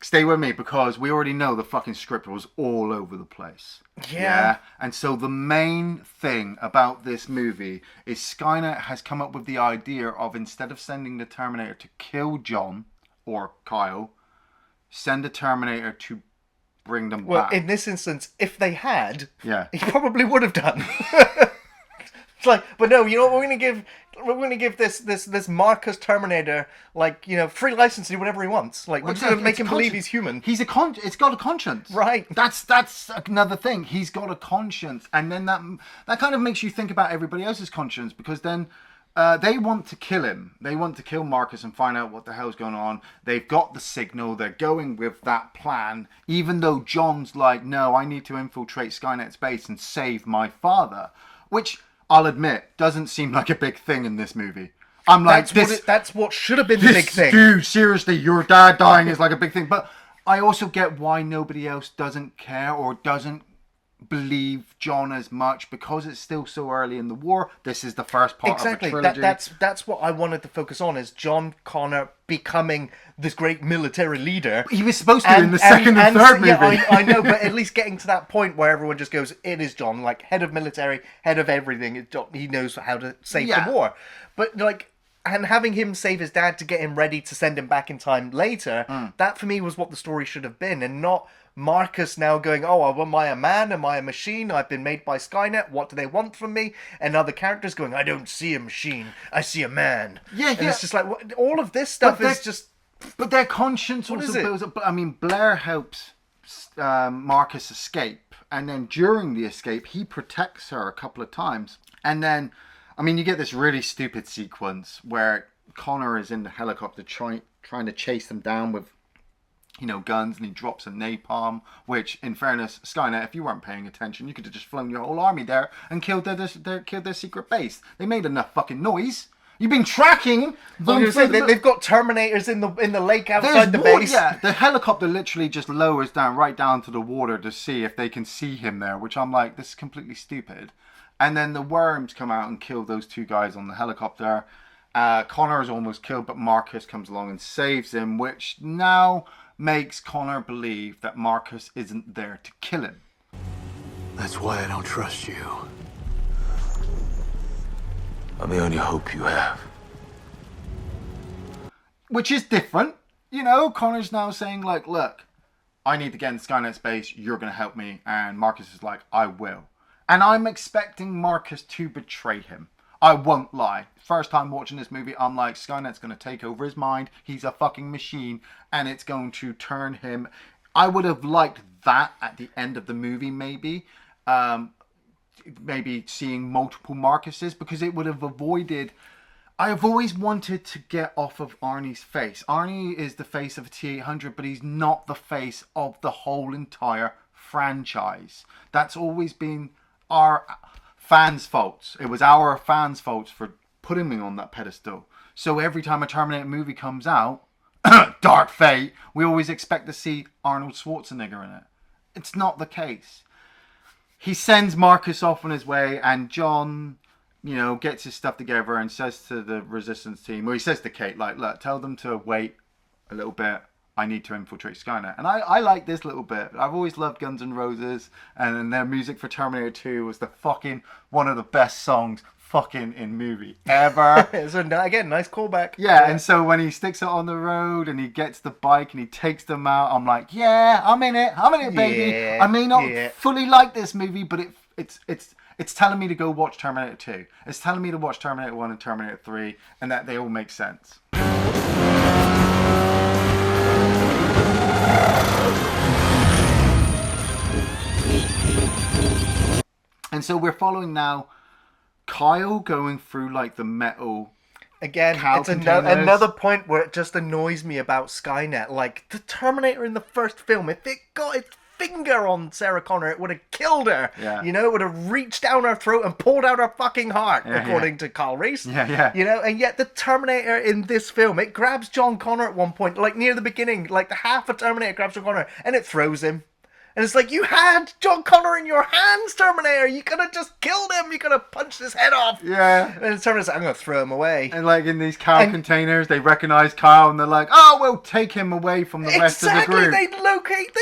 stay with me because we already know the fucking script was all over the place. Yeah. And so the main thing about this movie is Skynet has come up with the idea of, instead of sending the Terminator to kill John or Kyle, send the Terminator to bring them back. Well, in this instance, if they had, he probably would have done. It's like, but no, you know what, we're gonna give this Marcus Terminator, like, free license to do whatever he wants. Like, we're just gonna make him believe he's human. It's got a conscience. Right. That's another thing. He's got a conscience. And then that kind of makes you think about everybody else's conscience, because then they want to kill him. They want to kill Marcus and find out what the hell's going on. They've got the signal. They're going with that plan. Even though John's like, no, I need to infiltrate Skynet's base and save my father. Which, I'll admit, doesn't seem like a big thing in this movie. I'm like, that's what should have been the big thing. Dude, seriously, your dad dying is like a big thing. But I also get why nobody else doesn't care or doesn't believe John as much because it's still so early in the war. This is the first part of a trilogy. That's what I wanted to focus on, is John Connor becoming this great military leader. He was supposed to in the second and third movie. Yeah, I know, but at least getting to that point where everyone just goes, it is John, like head of military, head of everything. He knows how to save the war. But like, and having him save his dad to get him ready to send him back in time later, that for me was what the story should have been, and not Marcus now going, oh, am I a man? Am I a machine? I've been made by Skynet. What do they want from me? And other characters going, I don't see a machine. I see a man. Yeah. It's just like, all of this stuff is just... But their conscience also... I mean, Blair helps Marcus escape. And then during the escape, he protects her a couple of times. And then, I mean, you get this really stupid sequence where Connor is in the helicopter trying to chase them down with, guns, and he drops a napalm, which, in fairness, Skynet, if you weren't paying attention, you could have just flown your whole army there and killed their secret base. They made enough fucking noise. You've been tracking them. They've got Terminators in the lake outside the base. Yeah, the helicopter literally just lowers right down to the water to see if they can see him there, which I'm like, this is completely stupid. And then the worms come out and kill those two guys on the helicopter. Connor is almost killed, but Marcus comes along and saves him, which now makes Connor believe that Marcus isn't there to kill him. That's why I don't trust you. I'm the only hope you have. Which is different. Connor's now saying, like, look, I need to get in Skynet's base, you're going to help me. And Marcus is like, I will. And I'm expecting Marcus to betray him. I won't lie. First time watching this movie, I'm like, Skynet's going to take over his mind. He's a fucking machine. And it's going to turn him. I would have liked that at the end of the movie, maybe. Maybe seeing multiple Marcuses, because it would have avoided... I've always wanted to get off of Arnie's face. Arnie is the face of a T-800, but he's not the face of the whole entire franchise. That's always been our fans' faults. It was our fans' faults for putting me on that pedestal. So every time a Terminator movie comes out, Dark Fate, we always expect to see Arnold Schwarzenegger in it. It's not the case. He sends Marcus off on his way, and John, gets his stuff together and says to the resistance team, or he says to Kate, like, look, tell them to wait a little bit. I need to infiltrate Skynet. And I like this little bit. I've always loved Guns N' Roses, and their music for Terminator 2 was one of the best songs in movie ever. So again, nice callback. Yeah, and so when he sticks it on the road and he gets the bike and he takes them out, I'm like, yeah, I'm in it, baby. Yeah, I may not fully like this movie, but it's telling me to go watch Terminator 2. It's telling me to watch Terminator 1 and Terminator 3, and that they all make sense. And so we're following now Kyle going through like the metal. Again, it's another point where it just annoys me about Skynet. Like, the Terminator in the first film, if it got its finger on Sarah Connor, it would have killed her. Yeah. It would have reached down her throat and pulled out her fucking heart, according to Kyle Reese. Yeah. And yet the Terminator in this film, it grabs John Connor at one point, like near the beginning, like the half of Terminator grabs John Connor, and it throws him. And it's like, you had John Connor in your hands, Terminator. You could have just killed him. You could have punched his head off. Yeah. And Terminator's like, I'm going to throw him away. And like in these Kyle containers, they recognize Kyle and they're like, oh, we'll take him away from the rest of the group. They locate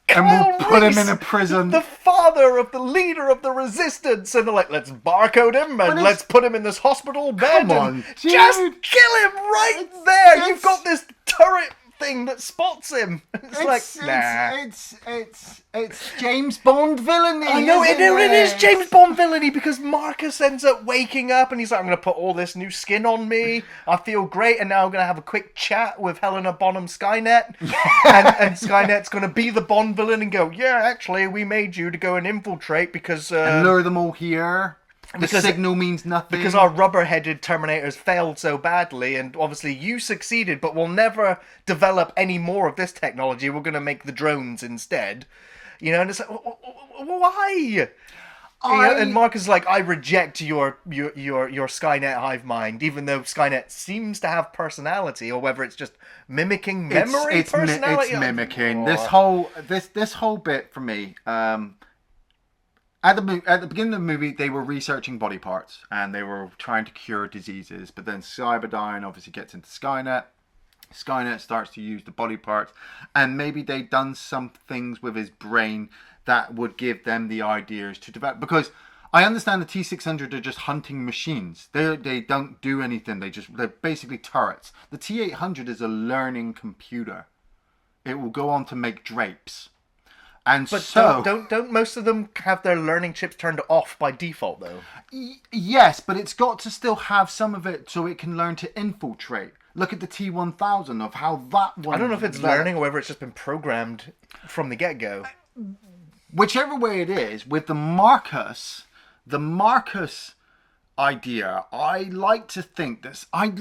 Kyle and we'll put Reese, him in a prison. The father of the leader of the resistance. And they're like, let's barcode him and let's put him in this hospital bed. Come on, dude. Just kill him right there. You've got this turret thing that spots him. It's James Bond villainy. I know it is James Bond villainy, because Marcus ends up waking up and he's like, I'm going to put all this new skin on me. I feel great, and now I'm going to have a quick chat with Helena Bonham Skynet. and Skynet's going to be the Bond villain and go, yeah, actually, we made you to go and infiltrate because... and lure them all here. The signal means nothing. Because our rubber-headed Terminators failed so badly, and obviously you succeeded, but we'll never develop any more of this technology. We're going to make the drones instead. And it's like, why? And Marcus is like, I reject your Skynet hive mind, even though Skynet seems to have personality, or whether it's just mimicking memory personality. It's mimicking. Oh. This whole bit for me... At the beginning of the movie, they were researching body parts and they were trying to cure diseases. But then Cyberdyne obviously gets into Skynet. Skynet starts to use the body parts, and maybe they've done some things with his brain that would give them the ideas to develop. Because I understand the T-600 are just hunting machines. They don't do anything. They're basically turrets. The T-800 is a learning computer. It will go on to make drapes. And But so don't most of them have their learning chips turned off by default though? Yes, but it's got to still have some of it so it can learn to infiltrate. Look at the T-1000 of how that one... I don't know if it's learning or whether it's just been programmed from the get-go. Whichever way it is, with the Marcus idea, I like to think this... I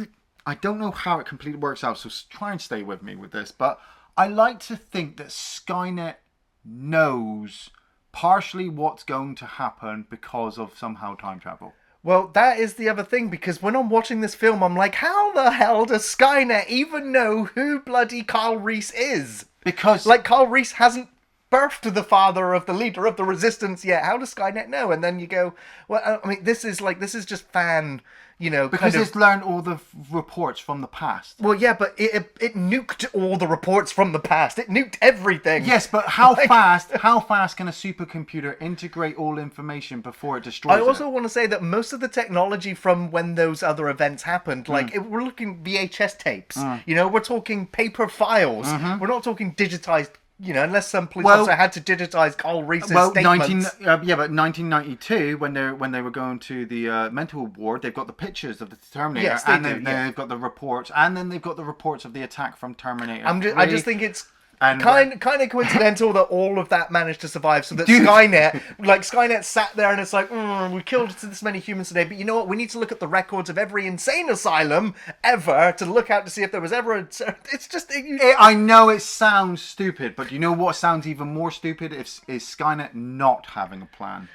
don't know how it completely works out, so try and stay with me with this, but I like to think that Skynet knows partially what's going to happen because of somehow time travel. Well, that is the other thing, because when I'm watching this film, I'm like, how the hell does Skynet even know who bloody Kyle Reese is? Because... Like, Kyle Reese hasn't birthed the father of the leader of the resistance yet. How does Skynet know? And then you go, well, I mean, this is just fan... Because it's learned all the reports from the past. Well, yeah, but it nuked all the reports from the past. It nuked everything. Yes, but how fast can a supercomputer integrate all information before it destroys it? I also want to say that most of the technology from when those other events happened, we're looking VHS tapes. We're talking paper files. We're not talking digitized. Unless some police officer had to digitize Kyle Reese's statements. 1992, when they were going to the mental ward, they've got the pictures of the Terminator, yes, they've got the reports, and then they've got the reports of the attack from Terminator. I just think it's kind of coincidental that all of that managed to survive, so that Skynet sat there and it's like, we killed this many humans today, but you know what? We need to look at the records of every insane asylum ever to look out to see if there was ever a... It's just... I know it sounds stupid, but you know what sounds even more stupid is Skynet not having a plan.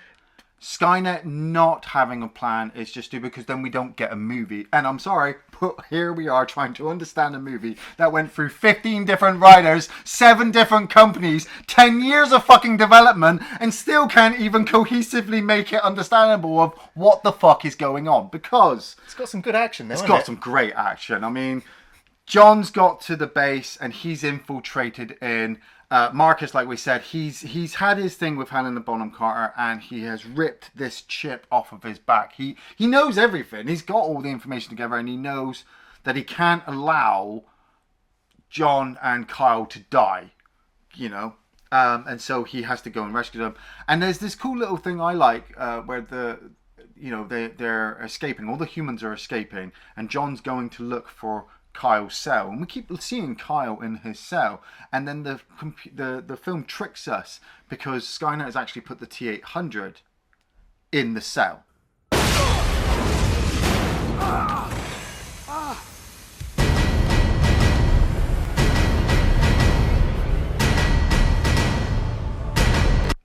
Skynet not having a plan is just stupid, because then we don't get a movie. And I'm sorry, but here we are trying to understand a movie that went through 15 different writers, 7 different companies, 10 years of fucking development, and still can't even cohesively make it understandable of what the fuck is going on. Because it's got some good action, though. It's got some great action. I mean, John's got to the base and he's infiltrated in. Marcus, like we said, he's had his thing with Helena Bonham Carter, and he has ripped this chip off of his back. He knows everything. He's got all the information together, and he knows that he can't allow John and Kyle to die, and so he has to go and rescue them. And there's this cool little thing I like where they're escaping. All the humans are escaping, and John's going to look for Kyle's cell, and we keep seeing Kyle in his cell, and then the film tricks us because Skynet has actually put the T-800 in the cell.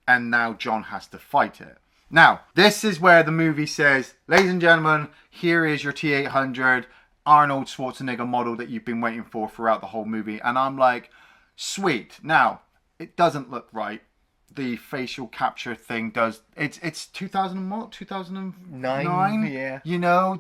And now John has to fight it. Now, this is where the movie says, ladies and gentlemen, here is your T-800, Arnold Schwarzenegger model that you've been waiting for throughout the whole movie. And I'm like, sweet. Now, it doesn't look right. The facial capture thing does. It's 2009? Yeah.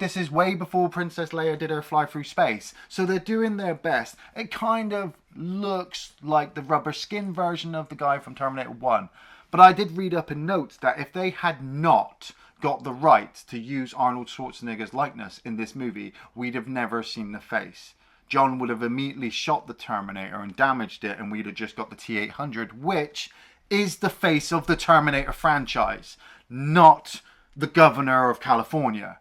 This is way before Princess Leia did her fly through space. So they're doing their best. It kind of looks like the rubber skin version of the guy from Terminator 1. But I did read up in notes that if they had not got the right to use Arnold Schwarzenegger's likeness in this movie, we'd have never seen the face. John would have immediately shot the Terminator and damaged it, and we'd have just got the T-800, which is the face of the Terminator franchise, not the governor of California.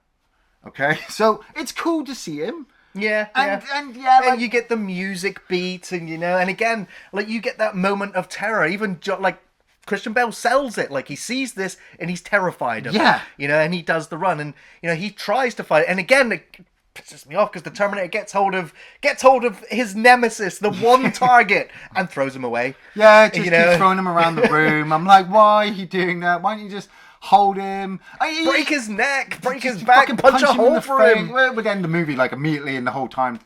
Okay? So it's cool to see him. Yeah, and you get the music beat, and and again, you get that moment of terror. Even Christian Bale sells it, he sees this and he's terrified of it, and he does the run, and he tries to fight it, and again it pisses me off because the Terminator gets hold of his nemesis, the one target, and throws him away. Yeah, just keeps throwing him around the room. I'm like, why are you doing that? Why don't you just hold him, break his neck, break his back, punch a hole for him? Well, we'd end the movie immediately, and the whole time.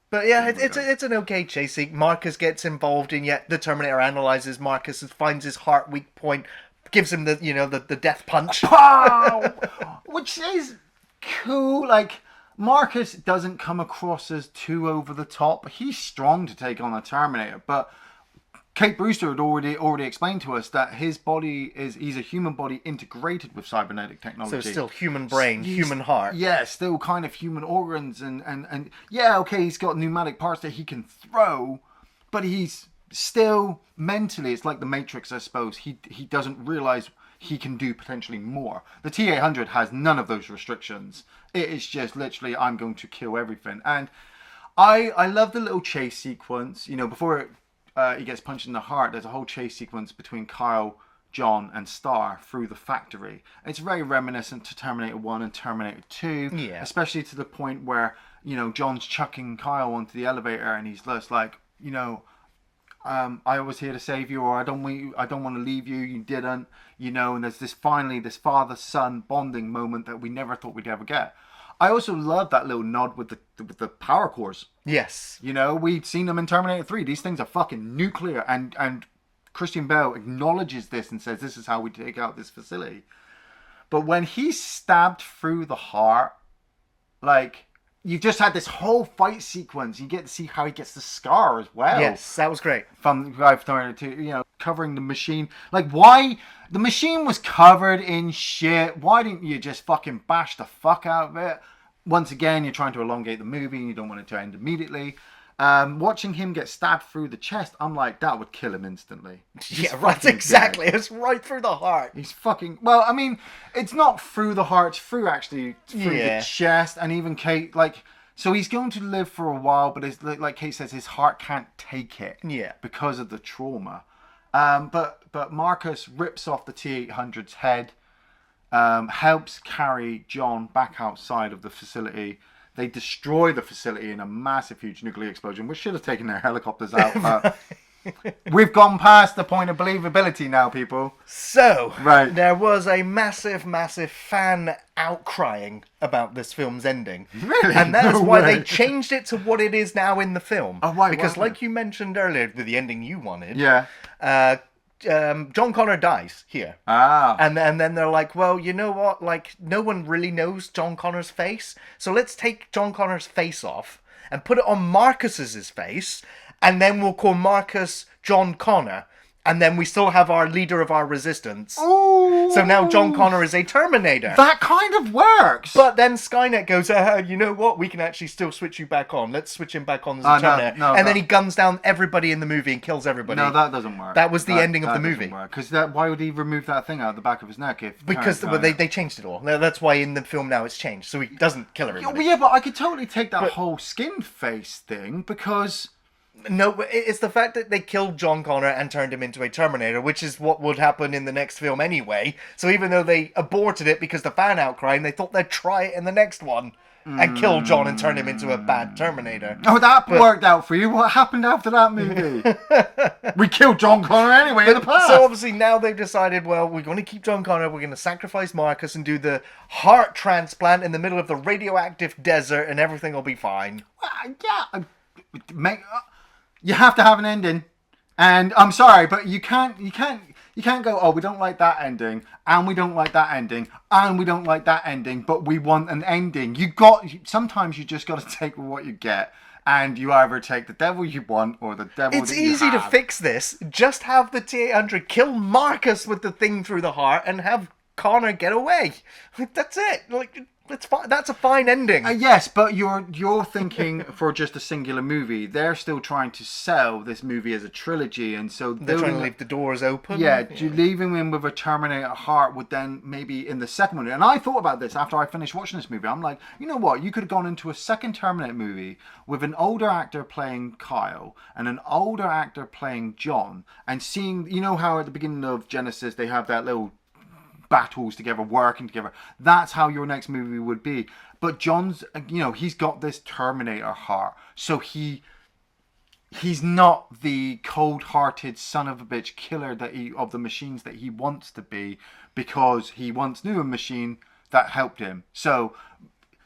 But yeah, it's an okay chase scene. Marcus gets involved, and yet the Terminator analyzes Marcus and finds his heart weak point, gives him the death punch. Pow! Which is cool. Like, Marcus doesn't come across as too over the top. He's strong to take on a Terminator, but Kate Brewster had already explained to us that his body he's a human body integrated with cybernetic technology. So it's still human brain, human heart. Yeah, still kind of human organs and yeah, okay, he's got pneumatic parts that he can throw, but he's still mentally, it's like the Matrix, I suppose. He doesn't realize he can do potentially more. The T-800 has none of those restrictions. It is just literally, I'm going to kill everything. And I love the little chase sequence. Before he gets punched in the heart, there's a whole chase sequence between Kyle, John, and Star through the factory. It's very reminiscent to Terminator 1 and Terminator 2. Yeah. Especially to the point where, John's chucking Kyle onto the elevator and he's just like, I was here to save you, or I don't want to leave you. You didn't, And there's this father-son bonding moment that we never thought we'd ever get. I also love that little nod with the power cores. Yes. We'd seen them in Terminator 3. These things are fucking nuclear, and Christian Bale acknowledges this and says this is how we take out this facility. But when he's stabbed through the heart, like, you've just had this whole fight sequence. You get to see how he gets the scar as well. Yes, that was great. From Terminator 2, covering the machine. Like, why? The machine was covered in shit. Why didn't you just fucking bash the fuck out of it? Once again, you're trying to elongate the movie and you don't want it to end immediately. Watching him get stabbed through the chest, I'm like, that would kill him instantly. Yeah, right, exactly. Dead. It's right through the heart. He's fucking... Well, I mean, it's not through the heart, it's through the chest, and even Kate, like... So he's going to live for a while, but it's, like Kate says, his heart can't take it. Yeah. Because of the trauma. But Marcus rips off the T-800's head, helps carry John back outside of the facility. They destroy the facility in a massive, huge nuclear explosion, which should have taken their helicopters out. But we've gone past the point of believability now, people. So, right. There was a massive, massive fan outcrying about this film's ending. Really? And that's why they changed it to what it is now in the film. Oh, right. Because like you mentioned earlier, the ending you wanted. Yeah. John Connor dies here. Ah. And then they're like, well, you know what? Like, no one really knows John Connor's face. So let's take John Connor's face off and put it on Marcus's face. And then we'll call Marcus John Connor. And then we still have our leader of our resistance. Ooh. So now John Connor is a Terminator. That kind of works. But then Skynet goes, you know what? We can actually still switch you back on. Let's switch him back on as a Terminator. And then he guns down everybody in the movie and kills everybody. No, that doesn't work. That was the ending of the movie. Because why would he remove that thing out of the back of his neck? Because they changed it all. That's why in the film now it's changed. So he doesn't kill everybody. Yeah, but I could totally take that whole skin face thing because... No, it's the fact that they killed John Connor and turned him into a Terminator, which is what would happen in the next film anyway. So even though they aborted it because the fan outcry, and they thought they'd try it in the next one and kill John and turn him into a bad Terminator. Oh, that worked out for you. What happened after that movie? We killed John Connor anyway in the past. So obviously now they've decided, well, we're going to keep John Connor, we're going to sacrifice Marcus and do the heart transplant in the middle of the radioactive desert and everything will be fine. You have to have an ending, and I'm sorry, but you can't go, oh, we don't like that ending, and we don't like that ending, and we don't like that ending, but we want an ending. Sometimes you just got to take what you get, and you either take the devil you want or the devil It's that you easy to have. fix this. Just have the T-800 kill Marcus with the thing through the heart and have Connor get away. That's it. It's fine. That's a fine ending. Yes, but you're thinking for just a singular movie. They're still trying to sell this movie as a trilogy, and so they're trying to leave the doors open. Yeah, leaving him with a Terminator heart would then maybe in the second one. And I thought about this after I finished watching this movie. I'm like, you know what? You could have gone into a second Terminator movie with an older actor playing Kyle and an older actor playing John, and seeing, you know how at the beginning of Genesis they have that little battles together, working together. That's how your next movie would be. But John's, he's got this Terminator heart, so he's not the cold-hearted son of a bitch killer of the machines that he wants to be, because he once knew a machine that helped him. So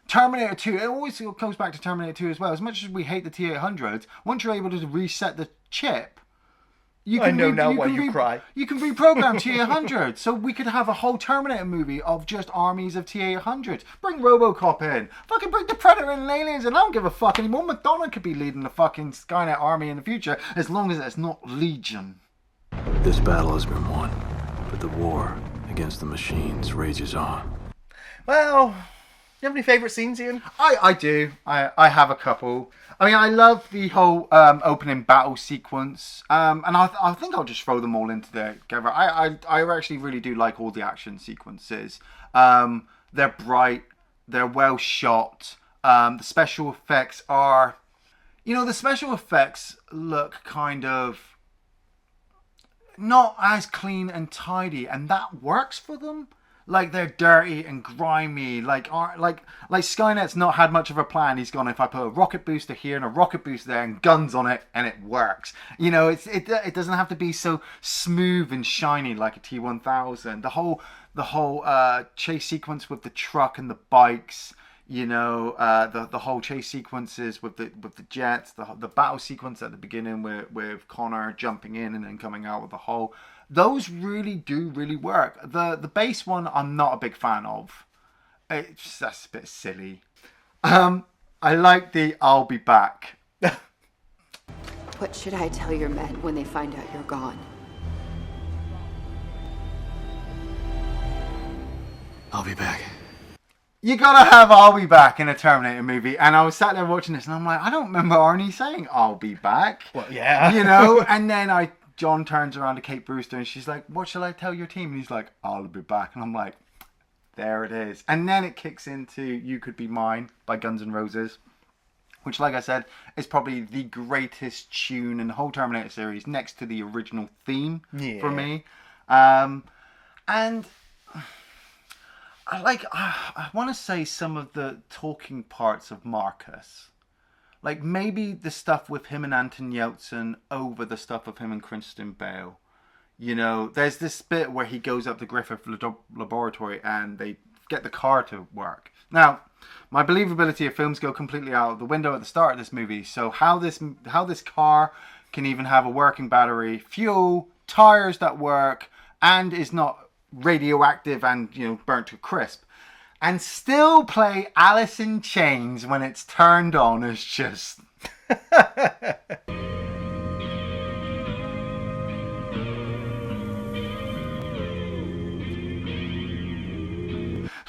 Terminator 2, it always goes back to Terminator 2 as well. As much as we hate the T-800s, once you're able to reset the chip, I know now why you cry. You can reprogram T-800, so we could have a whole Terminator movie of just armies of T-800s. Bring RoboCop in. Fucking bring the Predator and Aliens, and I don't give a fuck anymore. Madonna could be leading the fucking Skynet army in the future, as long as it's not Legion. This battle has been won, but the war against the machines rages on. Well, you have any favourite scenes, Iain? I do. I have a couple. I mean, I love the whole opening battle sequence, and I think I'll just throw them all into together. I actually really do like all the action sequences. They're bright, they're well shot. The special effects are, the special effects look kind of not as clean and tidy, and that works for them. Like, they're dirty and grimy. Like Skynet's not had much of a plan. He's gone, if I put a rocket booster here and a rocket booster there and guns on it, and it works. It doesn't have to be so smooth and shiny like a T-1000. The whole chase sequence with the truck and the bikes. The whole chase sequences with the jets. The battle sequence at the beginning with Connor jumping in and then coming out with the hole. Those really work. The base one I'm not a big fan of. That's a bit silly. I like the I'll be back. What should I tell your men when they find out you're gone? I'll be back. You gotta have I'll be back in a Terminator movie. And I was sat there watching this and I'm like, I don't remember Arnie saying I'll be back. Well, yeah. And then John turns around to Kate Brewster and she's like, what shall I tell your team? And he's like, I'll be back. And I'm like, there it is. And then it kicks into You Could Be Mine by Guns N' Roses, which, like I said, is probably the greatest tune in the whole Terminator series next to the original theme for me. And I want to say some of the talking parts of Marcus. Like, maybe the stuff with him and Anton Yelchin over the stuff of him and Christian Bale. There's this bit where he goes up to Griffith Laboratory and they get the car to work. Now, my believability of films go completely out of the window at the start of this movie. So how this car can even have a working battery, fuel, tires that work, and is not radioactive and burnt to a crisp, and still play Alice in Chains when it's turned on is just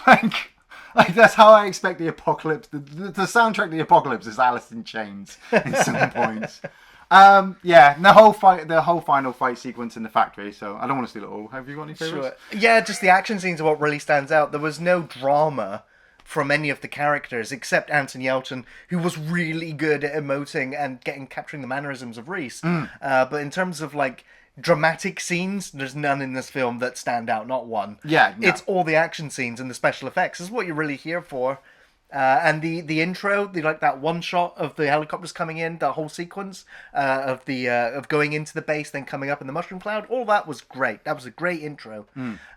like that's how I expect the apocalypse. The soundtrack to the apocalypse is Alice in Chains in some points. The whole final fight sequence in the factory. So I don't want to steal it all. Have you got any favorites? Sure. Yeah, just the action scenes are what really stands out. There was no drama from any of the characters except Anton Yelchin, who was really good at emoting and capturing the mannerisms of Reese. But in terms of like dramatic scenes, there's none in this film that stand out. Not one. Yeah, no. It's all the action scenes and the special effects. This is what you're really here for. And the intro, that one shot of the helicopters coming in, the whole sequence of going into the base, then coming up in the mushroom cloud, all that was great. That was a great intro.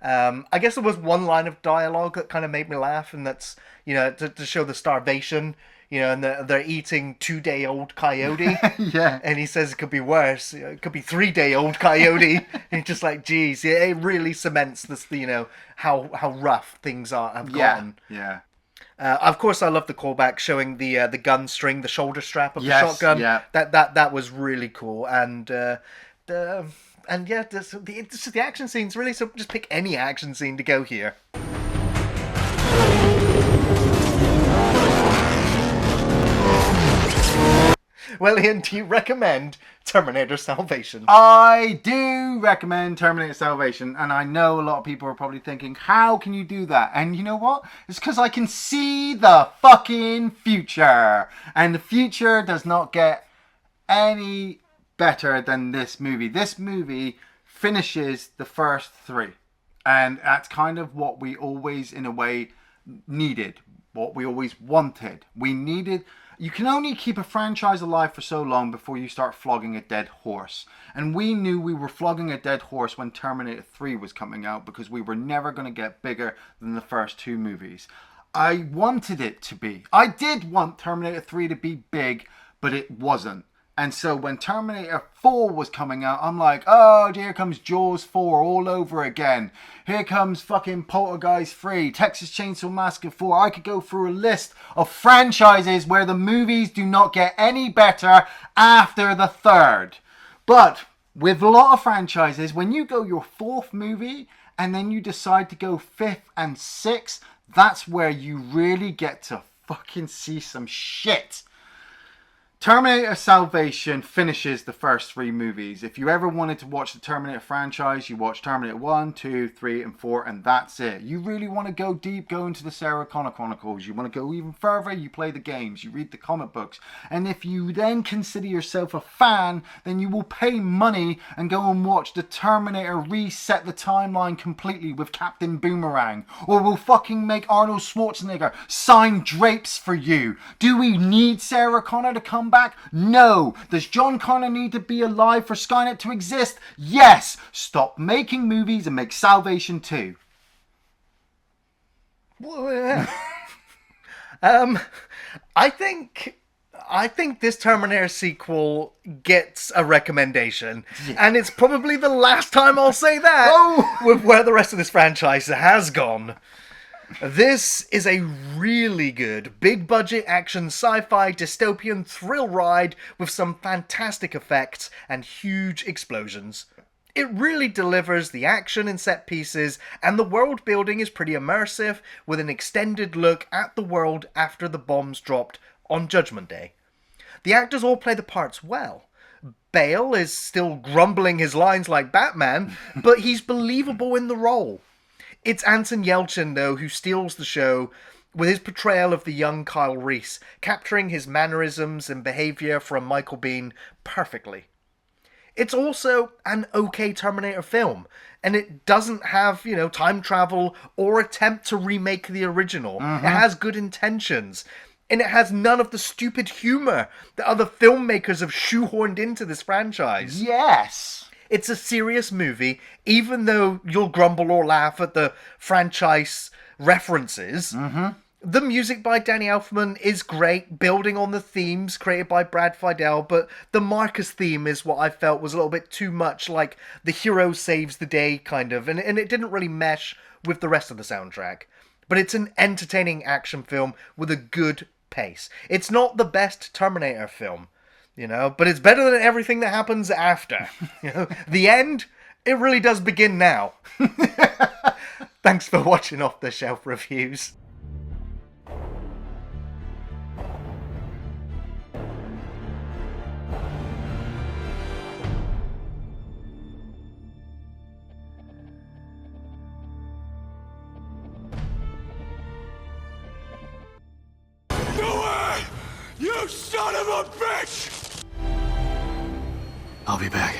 I guess there was one line of dialogue that kind of made me laugh, and that's to show the starvation. And they're eating 2-day-old coyote. Yeah. And he says it could be worse. It could be 3-day-old coyote. And just like, geez, it really cements this. How rough things have gotten. Yeah. Of course, I love the callback showing the gun string, the shoulder strap of the shotgun. Yeah. That was really cool, and the action scenes really. So just pick any action scene to go here. Well, Iain, do you recommend Terminator Salvation? I do recommend Terminator Salvation, and I know a lot of people are probably thinking, how can you do that? And you know what? It's because I can see the fucking future, and the future does not get any better than this movie. This movie finishes the first three, and that's kind of what we always, in a way, needed, what we always wanted. You can only keep a franchise alive for so long before you start flogging a dead horse. And we knew we were flogging a dead horse when Terminator 3 was coming out, because we were never going to get bigger than the first two movies. I wanted it to be. I did want Terminator 3 to be big, but it wasn't. And so when Terminator 4 was coming out, I'm like, oh, here comes Jaws 4 all over again. Here comes fucking Poltergeist 3, Texas Chainsaw Massacre 4. I could go through a list of franchises where the movies do not get any better after the third. But with a lot of franchises, when you go your fourth movie and then you decide to go fifth and sixth, that's where you really get to fucking see some shit. Terminator Salvation finishes the first three movies. If you ever wanted to watch the Terminator franchise, you watch Terminator 1, 2, 3, and 4, and that's it. You really want to go deep, go into the Sarah Connor Chronicles. You want to go even further, you play the games, you read the comic books. And if you then consider yourself a fan, then you will pay money and go and watch the Terminator reset the timeline completely with Captain Boomerang. Or we'll fucking make Arnold Schwarzenegger sign drapes for you. Do we need Sarah Connor to come back? No. Does John Connor need to be alive for Skynet to exist? Yes. Stop making movies and make Salvation 2. I think this Terminator sequel gets a recommendation, and it's probably the last time I'll say that with where the rest of this franchise has gone. This is a really good, big-budget action sci-fi dystopian thrill ride with some fantastic effects and huge explosions. It really delivers the action and set pieces, and the world building is pretty immersive, with an extended look at the world after the bombs dropped on Judgment Day. The actors all play the parts well. Bale is still grumbling his lines like Batman, but he's believable in the role. It's Anton Yelchin, though, who steals the show with his portrayal of the young Kyle Reese, capturing his mannerisms and behaviour from Michael Biehn perfectly. It's also an okay Terminator film, and it doesn't have, time travel or attempt to remake the original. It has good intentions, and it has none of the stupid humour that other filmmakers have shoehorned into this franchise. Yes. It's a serious movie, even though you'll grumble or laugh at the franchise references. The music by Danny Elfman is great, building on the themes created by Brad Fiedel, but the Marcus theme is what I felt was a little bit too much like the hero saves the day kind of, and it didn't really mesh with the rest of the soundtrack. But it's an entertaining action film with a good pace. It's not the best Terminator film, but it's better than everything that happens after. The end, it really does begin now. Thanks for watching Off the Shelf Reviews. Do it! You son of a bitch! I'll be back.